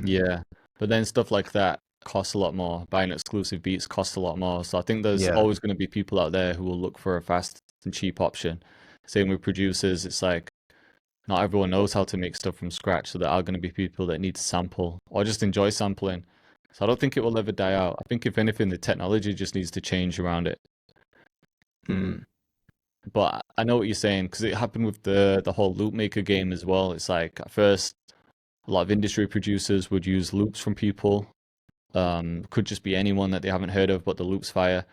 A: Yeah. But then stuff like that costs a lot more. Buying exclusive beats costs a lot more. So I think there's
C: yeah,
A: always going to be people out there who will look for a fast and cheap option. Same with producers. It's like not everyone knows how to make stuff from scratch. So there are going to be people that need to sample or just enjoy sampling. So I don't think it will ever die out. I think if anything, the technology just needs to change around it.
C: mm,
A: But I know what you're saying because it happened with the whole loop maker game as well. It's like at first a lot of industry producers would use loops from people. Could just be anyone that they haven't heard of, but the loop's fire.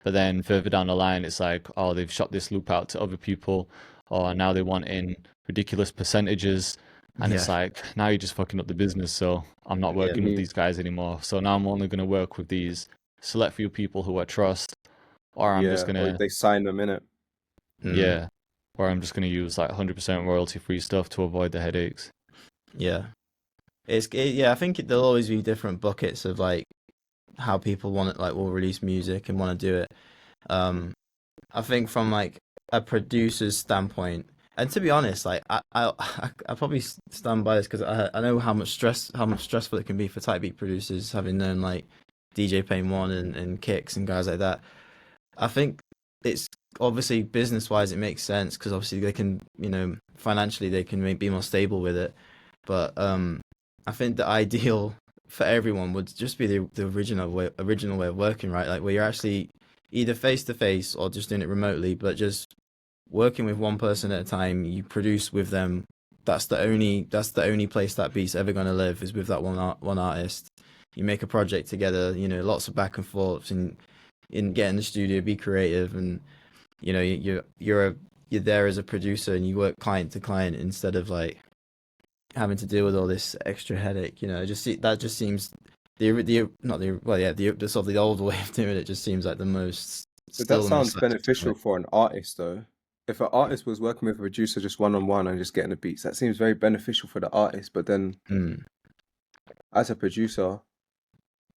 A: But then further down the line, it's like, oh, they've shot this loop out to other people, or now they want in ridiculous percentages. And it's
C: yeah,
A: like, now you're just fucking up the business. So I'm not
C: yeah,
A: working with
B: Mhm.
A: these guys anymore. So now I'm only going to work with these select few people who I trust, or I'm just
B: Yeah,
A: going
B: or
A: to,
B: they sign them in it.
C: mm,
A: yeah, or I'm just going to use like 100% royalty free stuff to avoid the headaches.
C: yeah. Yeah. I think there'll always be different buckets of like how people want it, like will release music and want to do it. Um, I think from like a producer's standpoint, and to be honest, like I probably stand by this because I know how much stressful it can be for type beat producers, having known like DJ Pain One and Kicks and guys like that. I think it's obviously business wise it makes sense because obviously they can, financially they can be more stable with it. But I think the ideal for everyone would just be the original way of working, right? Like where you're actually either face to face or just doing it remotely, but just working with one person at a time. You produce with them. That's the only place that beat's ever gonna live is with that one artist. You make a project together. Lots of back and forths and get in the studio, be creative, and you're there as a producer and you work client to client instead of like having to deal with all this extra headache. That just seems the not the well yeah the sort of the old way of doing it just seems like
B: But that
C: still the most
B: sounds
C: satisfying.
B: beneficial for an artist, though. If an artist was working with a producer just one on one and just getting the beats, that seems very beneficial for the artist. But then,
C: Mm.
B: as a producer,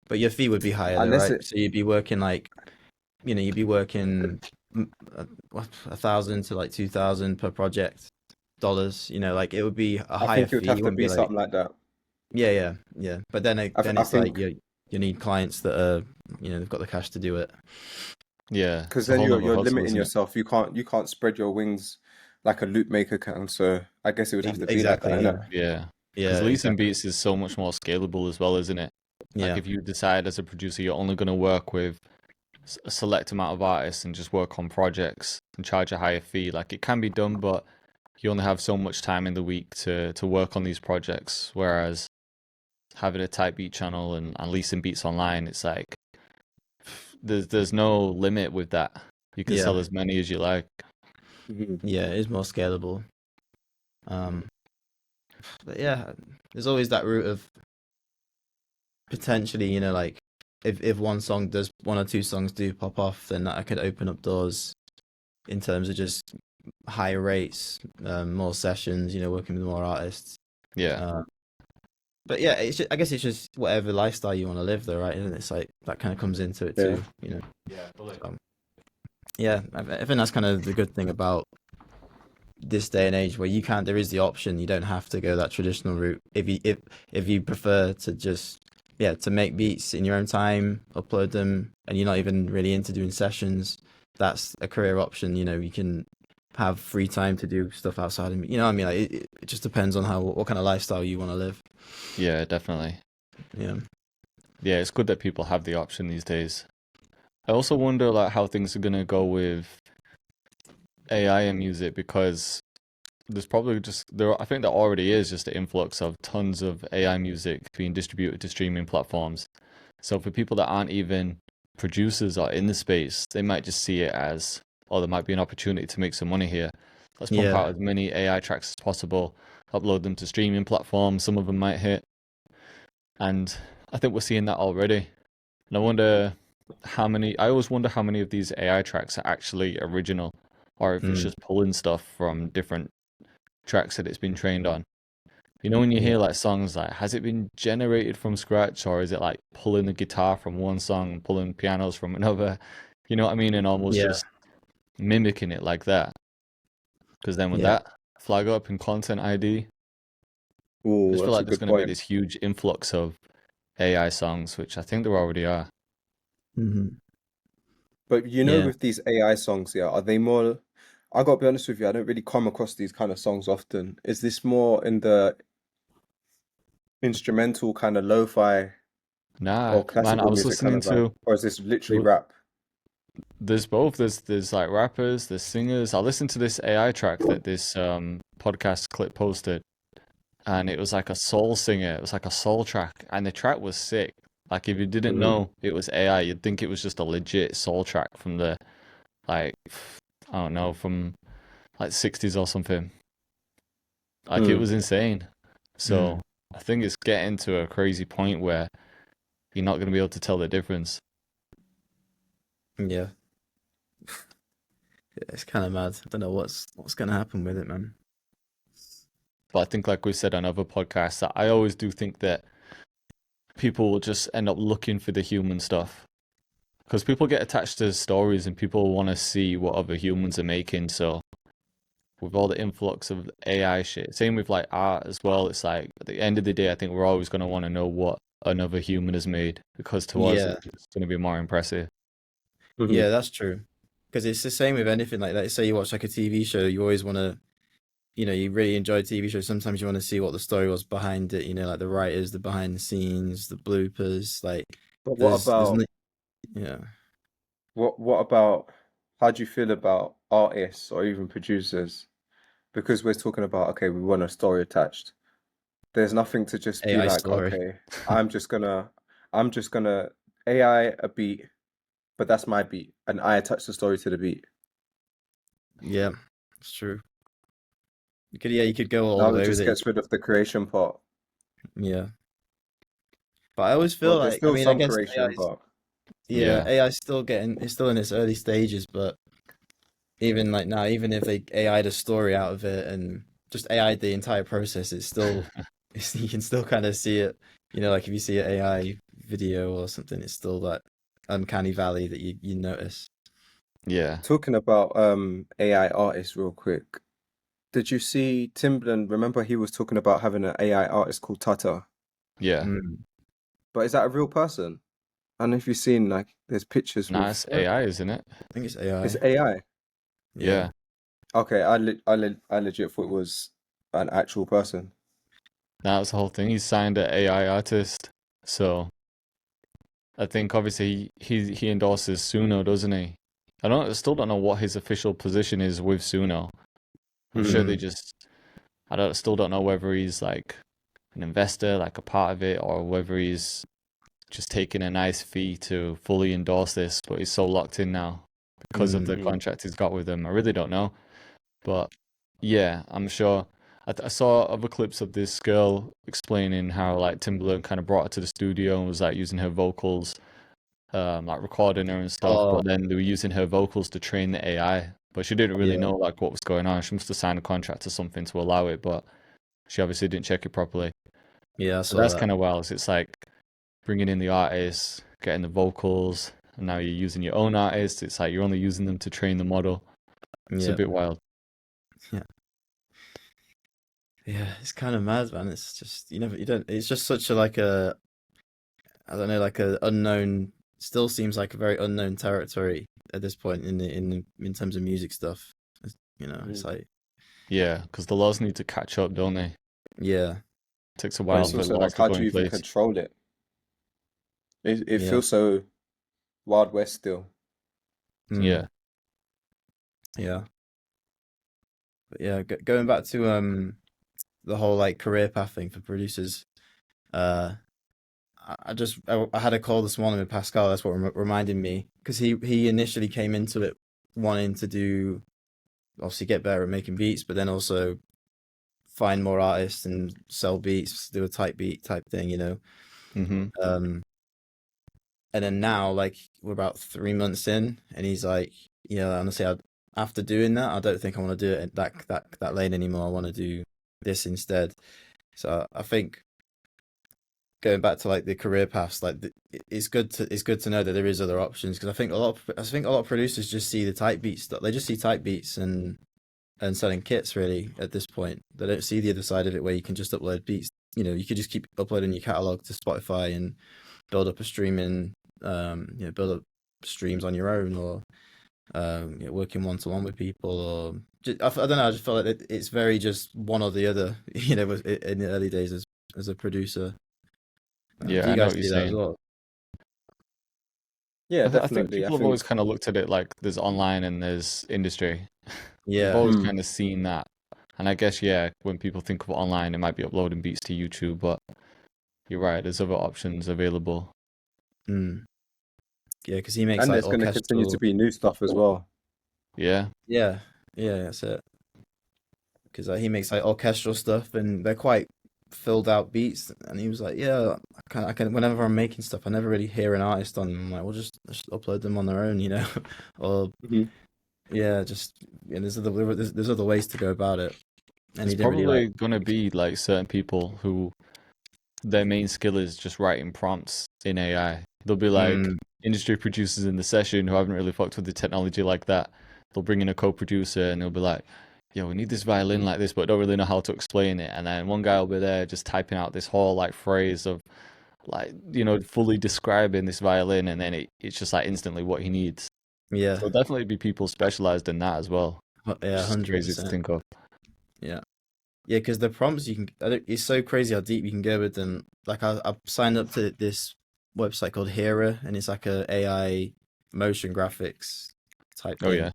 C: But your fee would be higher though,
B: unless
C: right?
B: it,
C: So you'd be working like you'd be working what, 1,000 to like 2,000 per project dollars. Like it would be a
B: I
C: higher
B: think it would
C: fee.
B: have
C: You
B: to
C: wouldn't be
B: be
C: like
B: something like that.
C: yeah. But then
B: I
C: it's like
B: think
C: you need clients that are they've got the cash to do it.
A: Yeah,
B: because
A: it's a
B: then
A: whole nother
B: you're
A: hustle,
B: limiting
A: isn't it?
B: yourself. You can't spread your wings like a loop maker can. So I guess it would have to be like that,
C: Exactly.
B: innit?
C: Yeah.
A: Yeah,
C: Yeah.
A: because leasing
C: Exactly.
A: beats is so much more scalable as well, isn't it? Like
C: Yeah.
A: if you decide as a producer you're only going to work with a select amount of artists and just work on projects and charge a higher fee, like it can be done, but you only have so much time in the week to work on these projects. Whereas having a type beat channel and leasing beats online, it's like there's no limit with that. You can
C: Yeah.
A: sell as many as you like.
B: Mhm.
C: Yeah. It is more scalable. Um. But yeah, there's always that route of potentially, like if one or two songs do pop off, then that could open up doors in terms of just higher rates, more sessions, working with more artists.
A: Yeah.
C: Uh, but yeah, I guess it's just whatever lifestyle you want to live, though, right? And it's like that kind of comes into it
B: Yeah.
C: too.
A: Yeah, fully.
C: So, yeah, I think that's kind of the good thing about this day and age, where there is the option. You don't have to go that traditional route if you prefer to just to make beats in your own time, upload them, and you're not even really into doing sessions. That's a career option. You can have free time to do stuff outside of what I mean? Like it just depends on what kind of lifestyle you want to live.
A: Yeah, definitely.
C: Yeah.
A: Yeah, it's good that people have the option these days. I also wonder like how things are gonna go with AI and music because there's probably I think there already is just an influx of tons of AI music being distributed to streaming platforms. So for people that aren't even producers or in the space, they might just see it as, oh, there might be an opportunity to make some money here. Let's pump
C: Yeah.
A: out as many AI tracks as possible, upload them to streaming platforms. Some of them might hit. And I think we're seeing that already. And I always wonder how many of these AI tracks are actually original or if it's
C: Mm,
A: just pulling stuff from different tracks that it's been trained on. When you
C: yeah.
A: hear like songs like, has it been generated from scratch or is it like pulling the guitar from one song, pulling pianos from another? You know what I mean? And almost
C: Yeah.
A: just mimicking it like that. Because then with
C: Yeah.
A: that flag up in Content ID, I
B: Oh,
A: just feel
B: that's
A: like
B: a
A: there's
B: good
A: going to be
B: point.
A: this huge influx of AI songs, which I think there already are.
C: Hmm.
B: But
C: Yeah.
B: with these AI songs, yeah, are they more? I gotta be honest with you, I don't really come across these kind of songs often. Is this more in the instrumental kind of lo-fi
A: Nah,
B: or
A: man, I
B: classical
A: was
B: music kind
A: listening
B: of vibe?
A: to
B: Or is this literally
A: there
B: rap?
A: there's both. There's like rappers, there's singers. I listened to this AI track that this podcast clip posted, and it was like a soul singer. It was like a soul track, and the track was sick. Like if you didn't
B: Hmm.
A: know it was AI, you'd think it was just a legit soul track from the like I don't know from like 60s or something. Like it
B: Hmm.
A: was insane.
C: Mm,
A: So I think it's getting to a crazy point where you're not going to be able to tell the difference.
C: yeah. It's kind of mad. I don't know what's gonna happen with it, man.
A: But I think, like we said on other podcasts, that I always do think that people will just end up looking for the human stuff because people get attached to stories and people want to see what other humans are making. So with all the influx of AI shit, same with like art as well. It's like at the end of the day, I think we're always going to want to know what another human has made because to us,
C: Yeah.
A: it's going to be more impressive.
B: Hmm.
C: Yeah, that's true. Because it's the same with anything like that. Say you watch like a TV show, you always want to, you really enjoy TV shows. Sometimes you want to see what the story was behind it, like the writers, the behind the scenes, the bloopers. Like
B: But
C: there's no, yeah.
B: what about how do you feel about artists or even producers? Because we're talking about, okay, we want a story attached. There's nothing to just be
C: AI
B: like,
C: story.
B: okay, I'm just gonna I'm just gonna AI a beat, but that's my beat, and I attach the story to the beat.
C: Yeah, it's true. You could go all
B: Now
C: the
B: it
C: way with
B: just
C: it.
B: gets rid of the creation part.
C: Yeah. But I always feel
B: Well, there's
C: like, I
B: still
C: mean, I
B: some
C: guess
B: creation part.
C: yeah,
A: Yeah,
C: AI's it's still in its early stages, but even like now, even if they AI'd a story out of it and just AI'd the entire process, it's still, you can still kind of see it. Like if you see an AI video or something, it's still that uncanny valley that you notice.
A: yeah,
B: Talking about AI artists real quick. Did you see Timbaland? Remember he was talking about having an AI artist called Tata.
A: yeah.
C: Mm.
B: But is that a real person? I don't know if you've seen like there's pictures with
A: Nice AI, isn't it?
C: I think it's
B: it's
C: AI.
B: AI.
C: Yeah.
A: Yeah.
B: Okay, I legit thought it was an actual person.
A: That was the whole thing. He's signed an AI artist. So I think obviously he endorses Suno, doesn't he? I still don't know what his official position is with Suno. I'm sure they
C: Mm.
A: just still don't know whether he's like an investor, like a part of it, or whether he's just taking a nice fee to fully endorse this, but he's so locked in now because of the
C: Mm.
B: Mm.
A: contract he's got with them. I really don't know. But yeah, I'm sure. I saw other clips of this girl explaining how like Timberlake kind of brought her to the studio and was like using her vocals, like recording her and stuff.
C: Oh,
A: But then they were using her vocals to train the AI. But she didn't really
C: yeah,
A: know like what was going on. She must have signed a contract or something to allow it, but she obviously didn't check it properly.
C: yeah, I
A: So
C: saw
A: that's
C: that.
A: kind of wild. It's like bringing in the artists, getting the vocals, and now you're using your own artists. It's like you're only using them to train the model. It's a
C: Yeah,
A: bit wild.
C: yeah, yeah. It's kind of mad, man. It's just you don't. It's just such a like a I don't know, like a unknown. Still seems like a very unknown territory at this point in terms of music stuff. It's
B: Mm.
C: like
A: Yeah, because the laws need to catch up, don't they?
C: yeah,
A: Takes a
B: But
A: while
B: it's
A: for
B: also
A: laws
B: like,
A: to
B: how
A: go
B: do
A: in
B: you even
A: place.
B: control it? It
C: yeah,
B: feels so Wild West still.
C: mm,
A: Yeah.
C: yeah. But yeah, going back to the whole like career path thing for producers. Uh, I had a call this morning with Pascal. That's what reminded me because he initially came into it wanting to do obviously get better at making beats, but then also find more artists and sell beats, do a type beat type thing,
A: Mm-hmm.
C: Um, and then now like we're about 3 months in, and he's like, honestly, after doing that, I don't think I want to do it in that lane anymore. I want to do this instead. So I think going back to like the career paths, like it's good to know that there is other options because I think a lot of producers just see the type beat stuff. They just see type beats and selling kits really at this point. They don't see the other side of it where you can just upload beats. You could just keep uploading your catalog to Spotify and build up a streaming, build up streams on your own or working one to one with people or I don't know. I just felt like it's very just one or the other. In the early days as a producer. Do
A: Yeah,
C: you
A: I know
C: guys
A: what you're
C: see that as
A: saying.
C: well?
B: Yeah,
A: I think
B: definitely. I
A: people have always
B: think.
A: kind of looked at it like there's online and there's industry. We've
C: Yeah,
A: always
B: Mm.
A: kind of seen that. And I guess, yeah, when people think of online, it might be uploading beats to YouTube, but you're right, there's other options available.
C: mm. Yeah, because he makes
B: And
C: like
B: there's going to continue to
C: orchestral.
B: be new stuff as well.
A: Yeah.
C: Yeah, yeah, that's it. Because he makes like orchestral stuff, and they're quite filled out beats. And he was like, "Yeah, I can. Whenever I'm making stuff, I never really hear an artist on them. I'm like, well, just upload them on their own, or
B: Mhm.
C: yeah, there's other ways to go about it." And
A: There's
C: he didn't really like,
A: probably gonna be like certain people who their main skill is just writing prompts in AI. They'll be like
C: mm,
A: industry producers in the session who haven't really fucked with the technology like that. They'll bring in a co-producer and they'll be like, "Yo, we need this violin like this," but don't really know how to explain it. And then one guy will be there just typing out this whole like phrase of like fully describing this violin, and then it's just like instantly what he needs.
C: yeah,
A: So there'll definitely be people specialized in that as well,
C: yeah,
A: which is
C: hundred
A: crazy to
C: percent,
A: think of.
C: yeah. Yeah, because the prompts it's so crazy how deep you can go with them. Like I signed up to this website called Hera, and it's like a AI motion graphics type
A: Oh
C: thing.
A: yeah,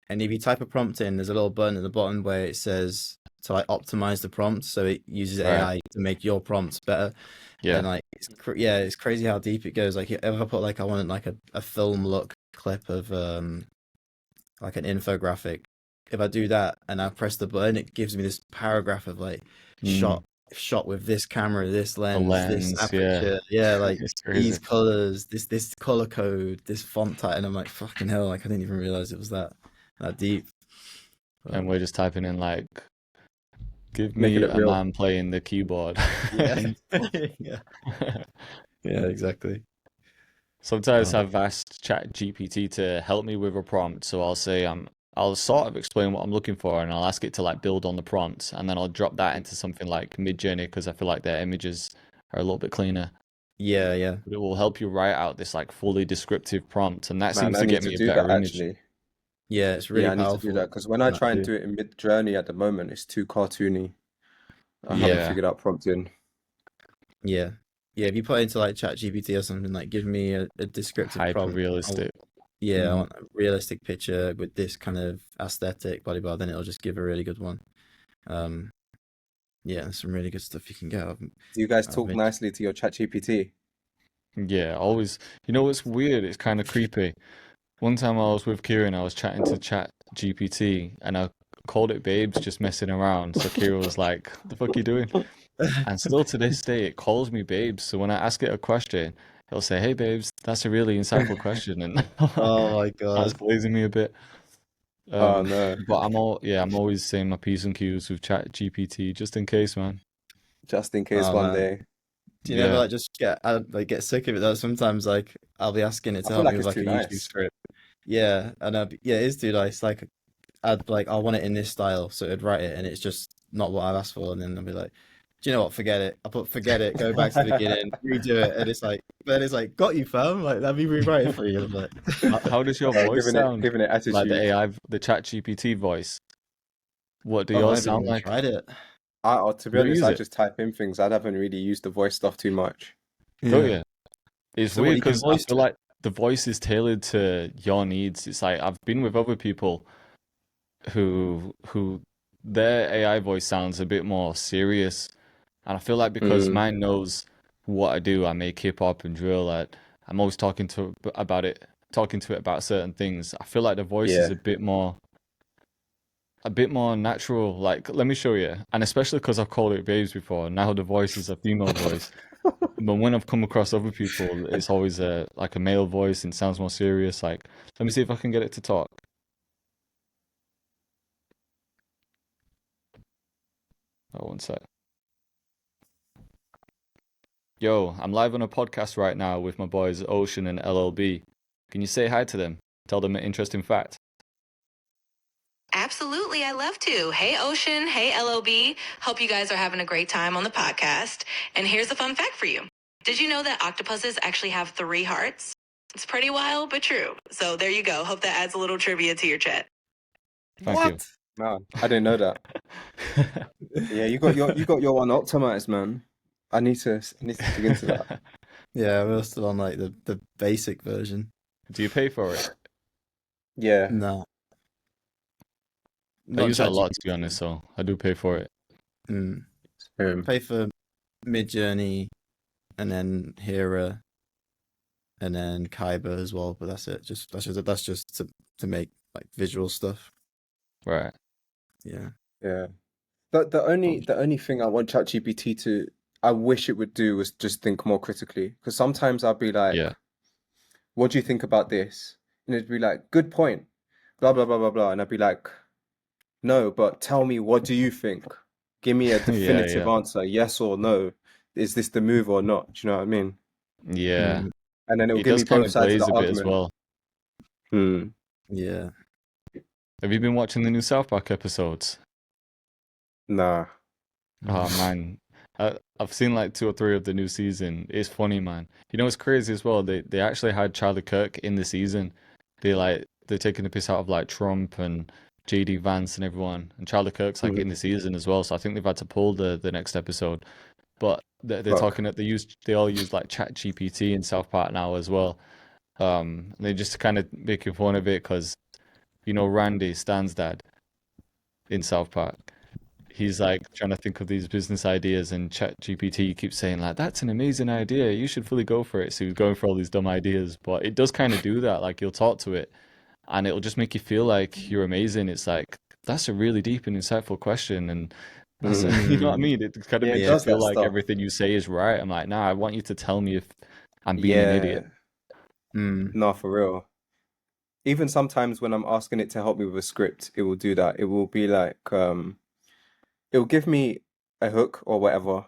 C: And if you type a prompt in, there's a little button at the bottom where it says to like optimize the prompt, so it uses
A: right,
C: AI to make your prompts better.
A: yeah.
C: And like it's crazy how deep it goes. Like if I put like I wanted like a film look clip of like an infographic. If I do that and I press the button, it gives me this paragraph of like
A: Mm,
C: shot with this camera, this
A: the
C: lens, this
A: lens, yeah,
C: aperture, yeah, like
A: it's
C: these
A: crazy.
C: colors, this color code, this font type, and I'm like fucking hell, like I didn't even realize it was that deep. But
A: And we're just typing in like, "Give
B: Making
A: me
B: it
A: a
B: real.
A: man playing the keyboard."
C: yeah, yeah, yeah, exactly.
A: Sometimes
C: Oh,
A: I've asked Chat GPT to help me with a prompt, so I'll sort of explain what I'm looking for, and I'll ask it to like build on the prompt, and then I'll drop that into something like Midjourney because I feel like their images are a little bit cleaner.
C: yeah, yeah,
A: But it will help you write out this like fully descriptive prompt, and that
B: Man,
A: seems
B: I
A: to
B: need
A: get
B: to
A: me a
B: do that
A: better image.
B: actually.
C: yeah. It's really
B: Yeah, I need to do
C: powerful.
B: that because when I
C: And that
B: try and
C: too.
B: do it in Mid-Journey at the moment, it's too cartoony. I haven't
C: Yeah,
A: Yeah,
B: figured out prompting.
C: yeah, yeah. If you put into like Chat GPT or something, like give me a descriptive
A: hyper
C: prompt.
A: realistic.
C: Yeah, I
B: Mm.
C: want a realistic picture with this kind of aesthetic, blah blah. Then it'll just give a really good one. Um, yeah, there's some really good stuff you can get
B: Do you guys
C: out of
B: talk
C: Mid.
B: nicely to your chat GPT?
A: Yeah, always. You know what's weird? It's kind of creepy. One time I was with Kieran, I was chatting to Chat GPT, and called it babes, just messing around. So Kira was like, "The fuck you doing?" And still to this day, it calls me babes. So when I ask it a question, it'll say, "Hey babes, that's a really insightful question," and
C: Oh my
A: that's
C: god.
A: glazing me a bit.
B: Oh no,
A: But I'm always saying my P's and Q's with Chat GPT just in case, man.
B: just in case
C: Oh
B: one
C: man.
B: day.
C: Do you never
A: Yeah,
C: like just get sick of it though? Sometimes like I'll be asking it
B: I
C: to
B: feel
C: help me
B: like
C: with
B: it's
C: like
B: too
C: a YouTube
B: nice.
C: script. Yeah, and yeah, it is too nice. Like I want it in this style, so it'd write it, and it's just not what I've asked for, and then I'll be like, do you know what? Forget it. I put forget it. Go back to the beginning, redo it, and it's like, then it's like, got you, fam. Like let me rewrite it for you. I'm like,
A: how does your voice sound?
B: Giving it
A: Like the
B: attitude.
A: AI, the Chat GPT voice? What do
C: oh, I
A: yours
C: haven't
A: sound
C: even
A: like?
C: tried it.
B: To be
A: You don't
B: honest,
A: use
B: I
A: it,
B: just type in things. I haven't really used the voice stuff too much.
A: don't
C: Yeah.
A: you? It's
C: So what
A: weird
C: you can
A: because I
C: voice
A: feel
C: to it?
A: like the voice is tailored to your needs. It's like I've been with other people who their AI voice sounds a bit more serious, and I feel like because
B: Mm,
A: mine knows what I do, I make hip hop and drill. Like I'm always talking to it about certain things. I feel like the voice is
B: yeah.
A: a bit more natural. Like let me show you, and especially because I've called it babes before. Now the voice is a female voice. But when I've come across other people, it's always like a male voice and sounds more serious. Like, let me see if I can get it to talk. Oh, one sec. Yo, I'm live on a podcast right now with my boys Ocean and LLB. Can you say hi to them? Tell them an interesting fact.
D: Absolutely, I love to. Hey, Ocean. Hey, LOB. Hope you guys are having a great time on the podcast. And here's a fun fact for you. Did you know that octopuses actually have 3 hearts? It's pretty wild, but true. So there you go. Hope that adds a little trivia to your chat.
A: Thank you.
C: What?
B: Man, I didn't know that. Yeah, you got your one optimized, man. I need to dig into that.
C: Yeah, we're still on like the basic version.
A: Do you pay for it?
B: Yeah.
C: No,
A: I
C: not
A: use it a lot, to be
C: ChatGPT.
A: honest, so I do pay for it.
C: Mm.
B: Um,
C: Pay for Midjourney and then Hera and then Kyber as well, but that's it. That's just to make like visual stuff.
A: Right.
C: Yeah.
B: yeah. The only thing I want ChatGPT to I wish it would do was just think more critically. Because sometimes I'll be like,
A: Yeah.
B: what do you think about this? And it'd be like, good point. Blah blah blah blah blah. And I'd be like, no, but tell me, what do you think? Give me a
A: Yeah,
B: definitive
A: yeah.
B: answer, yes or no. Is this the move or not? Do you know what I mean?
A: Yeah.
C: Mm.
B: And then it'll
A: It
B: give
A: does
B: me
A: kind
B: both
A: of
B: sides of the
A: glaze a bit as
B: argument.
A: well.
B: Hmm.
C: Yeah.
A: Have you been watching the new South Park episodes?
B: Nah.
A: Oh man, I've seen like 2 or 3 of the new season. It's funny, man. You know what's crazy as well? They actually had Charlie Kirk in the season. They're taking the piss out of like Trump and JD Vance and everyone. And Charlie Kirk's like in the
B: Mhm.
A: season as well. So I think they've had to pull the next episode. But they're
B: Fuck.
A: talking that they all use like Chat GPT in South Park now as well. And they just kind of making fun of it because you know Randy Stan's dad in South Park. He's like trying to think of these business ideas, and Chat GPT keeps saying like, "That's an amazing idea. You should fully go for it." So he's going for all these dumb ideas, but it does kind of do that. Like you'll talk to it, and it'll just make you feel like you're amazing. It's like that's a really deep and insightful question, and that's
B: Mm.
A: you know what I
C: Mm.
A: mean. It kind of
B: Yeah, it
A: makes you
C: Yeah.
B: does
A: feel
B: that
A: like
B: stuff.
A: everything you say is right. I'm like, nah, I want you to tell me if I'm being an idiot.
B: Yeah.
C: Mm.
B: No, for real. Even sometimes when I'm asking it to help me with a script, it will do that. It will be like, it will give me a hook or whatever.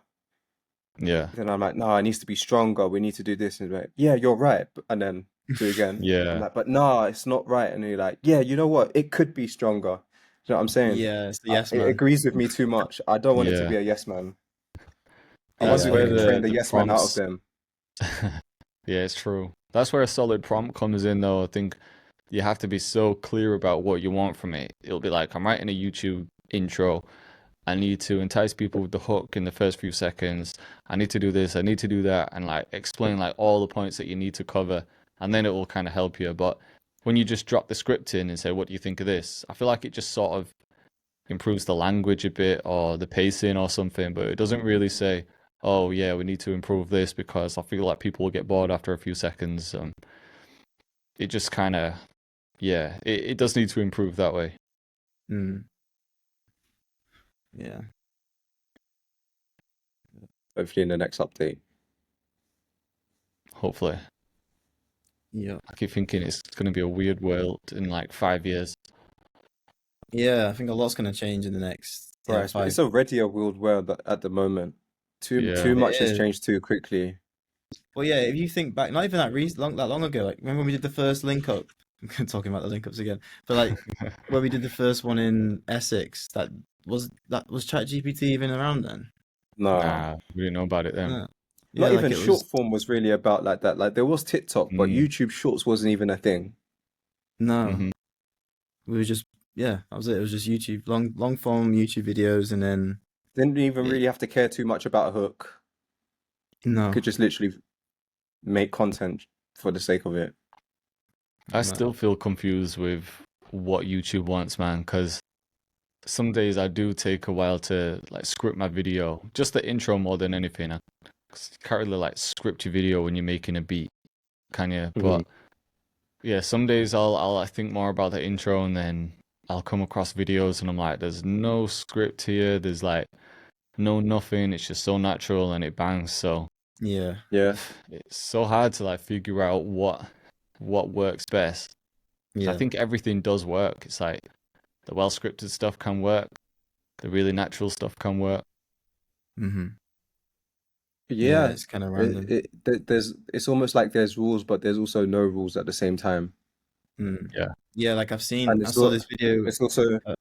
A: Yeah,
B: Then I'm like, no, it needs to be stronger. We need to do this. And it's like, yeah, you're right. And then do it again. I'm
A: yeah,
B: like, but no, it's not right. And you're like, yeah, you know what? It could be stronger. You know what I'm saying?
C: Yeah, it's the yes
B: It
C: man.
B: agrees with me too much. I don't want it to
A: yeah.
B: be a yes man. I
A: That's
B: wonder if
C: Yeah,
B: you
A: where
B: can
C: yeah.
B: train the
A: the
B: yes man out of
A: prompts.
B: them.
A: Yeah, it's true. That's where a solid prompt comes in, though. I think you have to be so clear about what you want from it. It'll be like, I'm writing a YouTube intro. I need to entice people with the hook in the first few seconds. I need to do this. I need to do that, and like explain like all the points that you need to cover, and then it will kind of help you. But when you just drop the script in and say, "What do you think of this?" I feel like it just sort of improves the language a bit or the pacing or something, but it doesn't really say, "Oh yeah, we need to improve this," because I feel like people will get bored after a few seconds. It just kind of, yeah, it does need to improve that way.
C: Mm. Yeah.
B: Hopefully in the next update.
A: Hopefully.
C: Yeah.
A: I keep thinking it's going to be a weird world in like 5 years.
C: Yeah, I think a lot's gonna change in the next
B: Right, it's already a weird world at the moment.
A: Yeah.
B: Too much has
C: is.
B: changed too quickly.
C: Well, yeah, if you think back, not even that long ago, like remember when we did the first link up? I'm talking about the link ups again, but like when we did the first one in Essex, was ChatGPT even around then?
B: No,
A: Nah, we didn't know about it then.
C: No.
B: not
C: Yeah, like
B: even
C: it
B: short
C: was
B: form was really about like that. Like there was TikTok, but
A: Mm.
B: YouTube Shorts wasn't even a thing.
C: no.
A: Mhm.
C: We were just that was it. It was just YouTube long form YouTube videos, and then
B: Didn't even
C: it,
B: really have to care too much about a hook. You
C: no,
B: could just literally make content for the sake of it.
A: I
C: no.
A: still feel confused with what YouTube wants, man, because some days I do take a while to like script my video, just the intro more than anything. I can't really like script your video when you're making a beat, can you? But yeah, some days I'll I think more about the intro, and then I'll come across videos and I'm like, there's no script here, there's like no nothing, it's just so natural and it bangs. So
C: Yeah,
B: Yeah.
A: it's so hard to like figure out what works best. I
C: yeah,
A: think everything does work. It's like the well scripted stuff can work, the really natural stuff can work.
C: mm-hmm. Yeah.
B: Yeah,
C: It's kind of random.
B: it's almost like there's rules, but there's also no rules at the same time.
C: Mm.
A: Yeah.
C: Yeah, like
B: And
C: I saw this video.
B: it's also
C: Uh,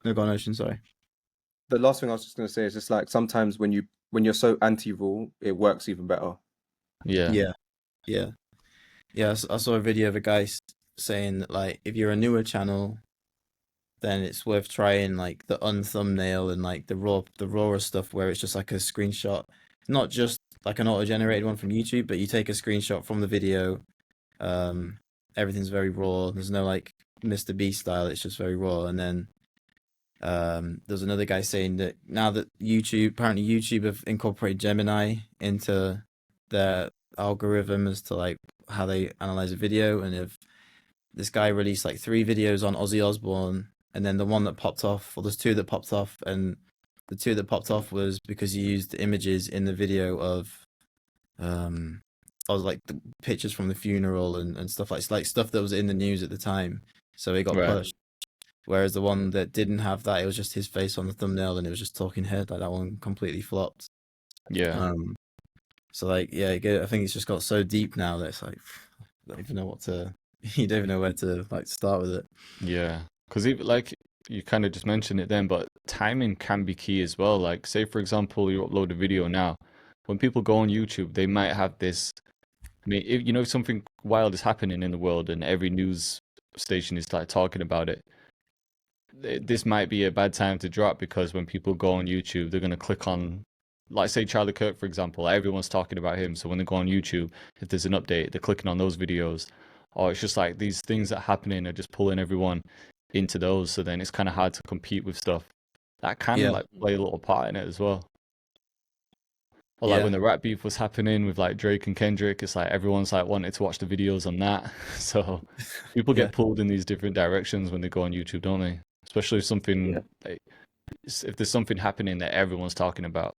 C: no, go on, Ocean. Sorry.
B: the last thing I was just gonna say is just like sometimes when you're so anti-rule, it works even better.
A: Yeah.
C: Yeah, yeah, yeah. I saw a video of a guy saying that like if you're a newer channel, then it's worth trying like the unthumbnail and like the rawer stuff where it's just like a screenshot, not just like an auto-generated one from YouTube, but you take a screenshot from the video. Everything's very raw. There's no like Mr. Beast style. It's just very raw. And then there's another guy saying that now that apparently YouTube have incorporated Gemini into their algorithm as to like how they analyze a video, and if this guy released like 3 videos on Ozzy Osbourne, and then the one that popped off, well, there's 2 that popped off, and the 2 that popped off was because he used images in the video of like the pictures from the funeral and stuff like stuff that was in the news at the time, so it got
A: Right.
C: pushed. Whereas the one that didn't have that, it was just his face on the thumbnail, and it was just talking head. Like that one completely flopped.
A: Yeah.
C: So like, yeah, I think it's just got so deep now that it's like, I don't even know you don't even know where to like start with it.
A: Yeah. Because even like you kind of just mentioned it then, but timing can be key as well. Like, say for example, you upload a video now. When people go on YouTube, they might have this. I mean, if something wild is happening in the world and every news station is like talking about it, this might be a bad time to drop, because when people go on YouTube, they're going to click on, like say Charlie Kirk, for example, everyone's talking about him. So when they go on YouTube, if there's an update, they're clicking on those videos. Or it's just like these things that are happening are just pulling everyone into those. So then it's kind of hard to compete with stuff. That can
C: Yeah.
A: like play a little part in it as well. Or like
C: Yeah.
A: when the rap beef was happening with like Drake and Kendrick, it's like everyone's like wanted to watch the videos on that. So people
C: Yeah.
A: get pulled in these different directions when they go on YouTube, don't they? Especially if something
B: Yeah.
A: like if there's something happening that everyone's talking about,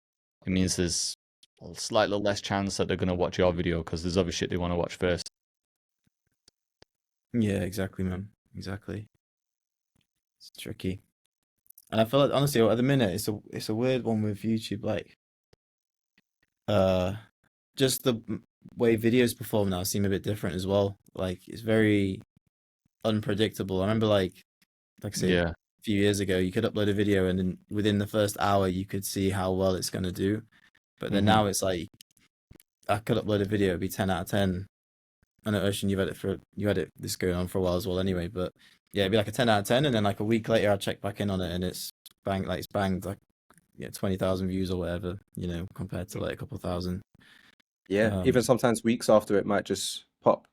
A: it means there's a slightly less chance that they're gonna watch your video because there's other shit they want to watch first.
C: Yeah, exactly, man. Exactly. It's tricky. And I feel like honestly at the minute it's a weird one with YouTube, like just the way videos perform now seem a bit different as well. Like it's very unpredictable. I remember like I say
A: Yeah.
C: a few years ago you could upload a video and then within the first hour you could see how well it's gonna do. But then now it's like I could upload a video, it'd be 10 out of 10. I know Ocean, you had it this going on for a while as well anyway, but yeah, it'd be like a 10 out of 10, and then like a week later I check back in on it and it's banged like 20,000 views or whatever, compared to like a couple thousand.
B: Yeah, even sometimes weeks after it might just pop.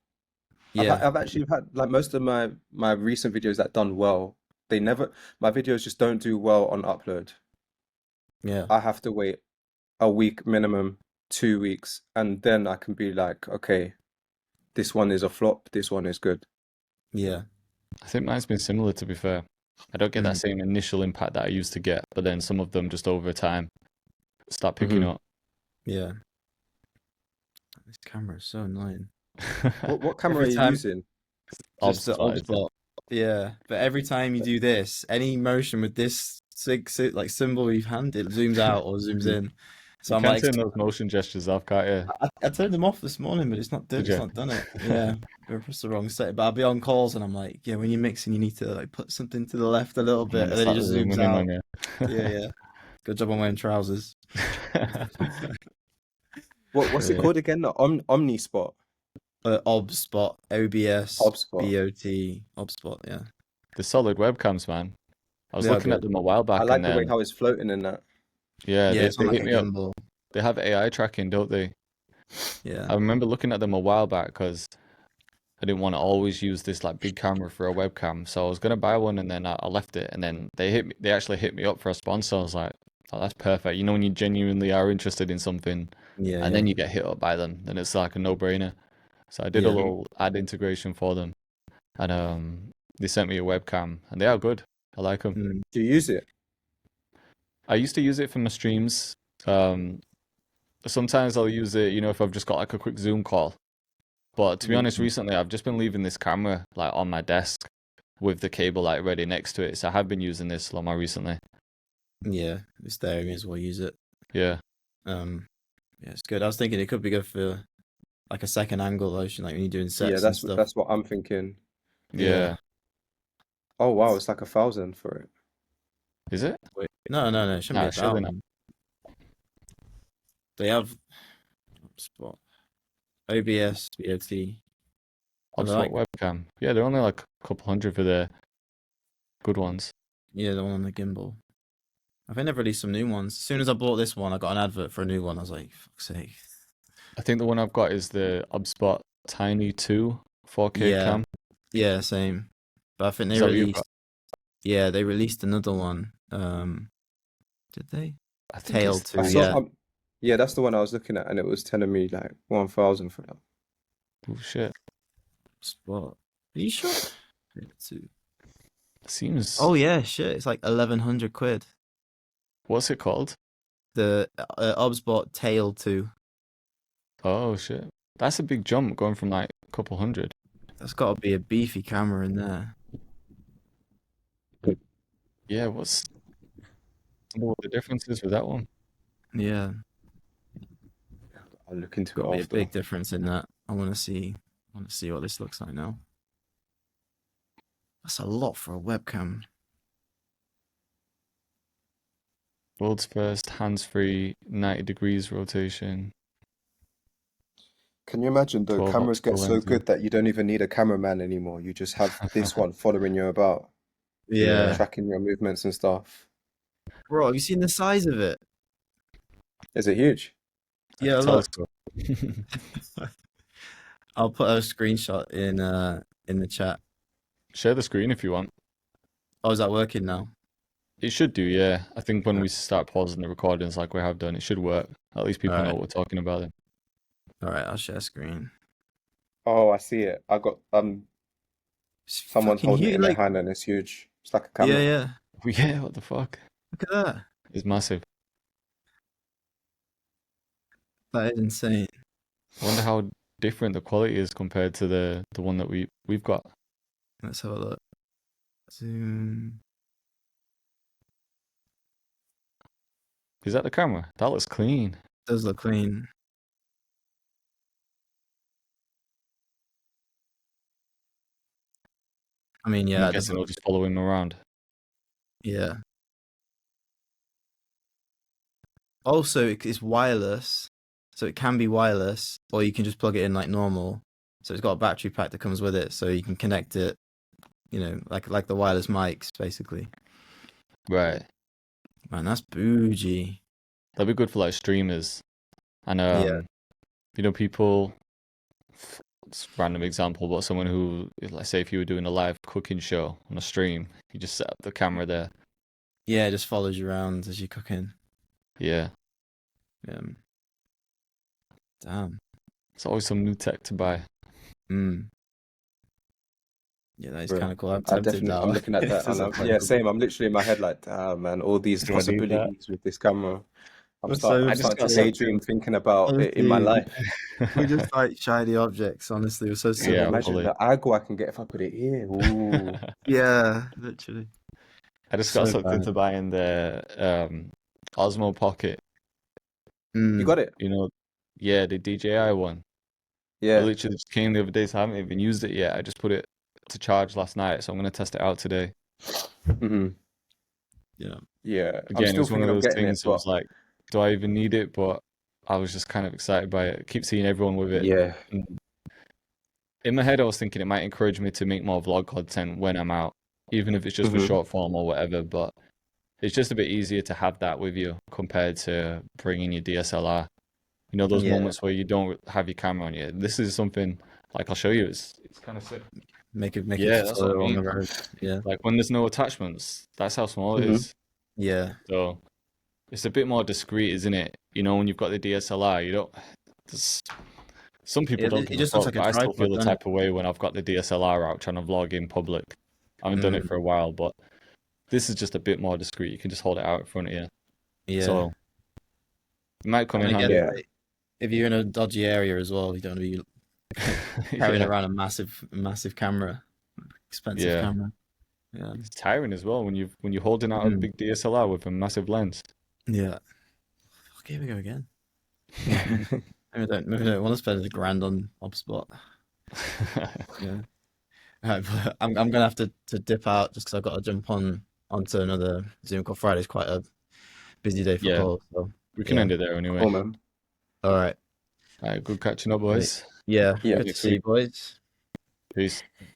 C: Yeah.
B: I've actually had like most of my recent videos that done well. My videos just don't do well on upload.
C: Yeah.
B: I have to wait a week minimum, 2 weeks, and then I can be like, okay, this one is a flop, this one is good.
C: Yeah.
A: I think mine's been similar, to be fair. I don't get that
C: Mm.
A: same initial impact that I used to get, but then some of them just over time start picking up.
C: Yeah. This camera is so annoying.
B: What camera
C: Every
B: are you
C: time,
B: using?
C: just the
A: Obspot, is it?
C: Obspot. Yeah, but every time you do this, any motion with this like symbol with your hand, it zooms out or zooms in. So
A: You
C: I'm
A: can
C: like,
A: turn those motion gestures off, can't you?
C: I turned them off this morning, but
A: Did
C: it's
A: you?
C: not done it. Yeah, I pressed the wrong setting. But I'll be on calls and I'm like, yeah, when you're mixing, you need to like put something to the left a little
A: And
C: bit,
A: then
C: and
A: it's
C: then it
A: like
C: just zooms
A: zooming in
C: out.
A: on you.
C: Yeah, yeah. Good job on wearing trousers.
B: What's it
C: Yeah.
B: called again? The Omnispot.
C: Obspot, OBS,
B: Hotspot.
C: BOT, Obspot. Yeah,
A: The solid webcams, man. I was
C: they are
A: looking at
C: good.
A: them a while
B: I
A: back,
B: like
A: and
B: the way
A: then
B: how it's floating in that.
A: yeah,
C: Yeah,
A: they,
C: it's on
A: they
C: like
A: hit
C: a
A: me up.
C: gimbal.
A: They have AI tracking, don't they?
C: Yeah,
A: I remember looking at them a while back because I didn't want to always use this like big camera for a webcam, so I was gonna buy one, and then I left it, and then they actually hit me up for a sponsor. I was like, oh, that's perfect. You know, when you genuinely are interested in something,
C: yeah,
A: and
C: yeah,
A: then you get hit up by them, then it's like a no-brainer. So I did a
C: yeah.
A: little ad integration for them, and they sent me a webcam, and they are good. I like them.
C: Mm.
B: Do you use it?
A: I used to use it for my streams. Um, Sometimes I'll use it, if I've just got like a quick Zoom call. But to be honest,
C: Mm.
A: recently I've just been leaving this camera like on my desk with the cable like ready next to it. So I have been using this a lot more recently.
C: Yeah, it's there. You may as well use it.
A: Yeah.
C: Yeah, it's good. I was thinking it could be good for like a second angle motion, like when you're doing
B: Yeah,
C: sets and stuff.
B: that's what I'm thinking.
A: Yeah.
B: Oh wow, it's like 1,000 for it.
A: Is it?
C: Wait, no, it shouldn't
A: Nah,
C: be
A: surely not.
C: 1,000. They have spot OBS, BOT. And they're
A: Hotspot
C: like,
A: webcam. Yeah, they're only like a couple hundred for the good ones.
C: yeah, the one on the gimbal. I think they've released some new ones. As soon as I bought this one, I got an advert for a new one. I was like, fuck's sake.
A: I think the one I've got is the Hotspot Tiny 2 4K
C: Yeah,
A: cam.
C: yeah, same. But I think
A: Is
C: they
A: that what you've
C: released,
A: got?
C: yeah, they released another one. Did they?
A: I think
C: Tail
A: it's
C: 2,
B: I
C: yeah.
B: saw yeah, that's the one I was looking at, and it was telling me like 1,000 for that.
A: Oh shit.
C: Spot. Are you sure? Tail 2.
A: Seems.
C: Oh yeah, shit. It's like 1,100 quid.
A: What's it called?
C: The Obsbot Tail 2.
A: Oh shit. That's a big jump going from like a couple hundred.
C: That's got to be a beefy camera in there.
A: Yeah, I wonder what the difference is with that one.
C: Yeah,
B: I'll look into
C: got
B: it
C: to be a
B: after.
C: big difference in that. I want to see what this looks like now. That's a lot for a webcam.
A: World's first hands-free 90 degrees rotation.
B: Can you imagine the
A: 12
B: cameras get
A: optical
B: so
A: lenses.
B: good that you don't even need a cameraman anymore? You just have this one following you about,
A: Yeah.
B: tracking your movements and stuff.
C: Bro, have you seen the size of it?
B: Is it huge?
C: Yeah,
A: Tell
C: look.
A: us.
C: I'll put a screenshot in the chat.
A: Share the screen if you want.
C: Oh, is that working now?
A: It should do, yeah. I think when we start pausing the recordings like we have done, it should work. At least people know
C: Alright.
A: what we're talking about. Then.
C: All right, I'll share screen.
B: Oh, I see it. I got
C: It's
B: someone's
C: fucking
B: holding it
C: huge,
B: in their
C: like,
B: hand and it's huge. It's like a
C: yeah,
B: camera.
C: yeah.
A: Yeah, what the fuck?
C: Look at that.
A: It's massive.
C: That is insane.
A: I wonder how different the quality is compared to the one that we've got.
C: Let's have a look. Zoom.
A: Is that the camera? That looks clean.
C: Does look clean. I mean, yeah,
A: I'm
C: it does
A: guessing
C: look,
A: I'll just follow him around.
C: yeah. Also, it's wireless, so it can be wireless, or you can just plug it in like normal. So it's got a battery pack that comes with it, so you can connect it, like the wireless mics, basically.
A: Right.
C: Man, that's bougie.
A: That'd be good for like streamers. And
C: Yeah.
A: people, it's a random example, but someone who, let's say if you were doing a live cooking show on a stream, you just set up the camera there.
C: Yeah, it just follows you around as you're cooking.
A: Yeah.
C: Damn.
A: It's always some new tech to buy.
C: Mm. Yeah, that is
B: Bro,
C: kind of cool. I'm
B: I
C: tempted
B: definitely,
C: now.
B: I'm looking at
C: This
B: that, and
C: is quite
B: yeah,
C: cool.
B: same. I'm literally in my head like, ah, man, all these
A: Do I need that?
B: possibilities with this camera.
C: So
A: I
B: I'm
A: just
B: starting
A: got
B: to
A: sucked
B: daydream
A: in.
B: thinking about it in my
C: honestly,
B: life.
C: we just like shiny objects. Honestly, we're so
B: Man,
A: Yeah,
C: silly.
B: imagine
A: fully.
B: the angle I can get if I put it here. Ooh.
C: Yeah, literally.
A: I just got
C: So
A: sucked
C: bad.
A: into buying the Osmo Pocket.
B: You
C: Mm.
B: got it?
A: You know, yeah, the DJI one. It
B: Yeah.
A: literally just came the other day, so I haven't even used it yet. I just put it to charge last night, so I'm gonna test it out today.
B: hmm
C: Yeah.
B: Yeah. I'm
A: Again, it
B: still
A: was one of
B: thinking of
A: those
B: getting it,
A: things. It
B: but
A: was like, do I even need it? But I was just kind of excited by it. I keep seeing everyone with it.
B: yeah.
A: And in my head, I was thinking it might encourage me to make more vlog content when I'm out, even if it's just for
B: hmm
A: short form or whatever. But it's just a bit easier to have that with you compared to bringing your DSLR. You know, those
C: Yeah.
A: moments where you don't have your camera on you. This is something like I'll show you. It's kind of sick.
C: Make a
A: Yeah, that's what I
C: tutorial on the
A: mean.
C: road. Yeah.
A: Like when there's no attachments, that's how small it
B: hmm
A: is.
C: Yeah.
A: So it's a bit more discreet, isn't it? You know, when you've got the DSLR, you don't. There's, some people don't
C: It
A: give a
C: just looks
A: fuck,
C: like a
A: but I still
C: tripod,
A: feel the
C: doesn't it?
A: type of way when I've got the DSLR out trying to vlog in public. I haven't done it
C: Mm.
A: for a while, but this is just a bit more discreet. You can just hold it out in front of you.
C: Yeah.
A: So it might come
C: And
A: in
C: again,
A: handy.
B: Yeah.
C: like, if you're in a dodgy area as well, you don't want to be carrying
A: Yeah,
C: around a massive camera, expensive
A: yeah.
C: camera. Yeah.
A: It's tiring as well when you're holding out a
C: Mm.
A: big DSLR with a massive lens.
C: Yeah. Fuck, here we go again. Maybe I don't want to spend $1,000 on HubSpot. Yeah. But I'm gonna have to dip out just because I've got to jump onto another Zoom call. Friday's quite a busy day for
A: Yeah,
C: calls. So
A: we can
C: yeah.
A: end it there anyway.
B: Cool, man.
C: All right.
A: All right, good catching up, boys.
C: Yeah.
B: Yeah.
C: Good to
A: Next
C: see you,
A: week.
C: boys.
A: Peace.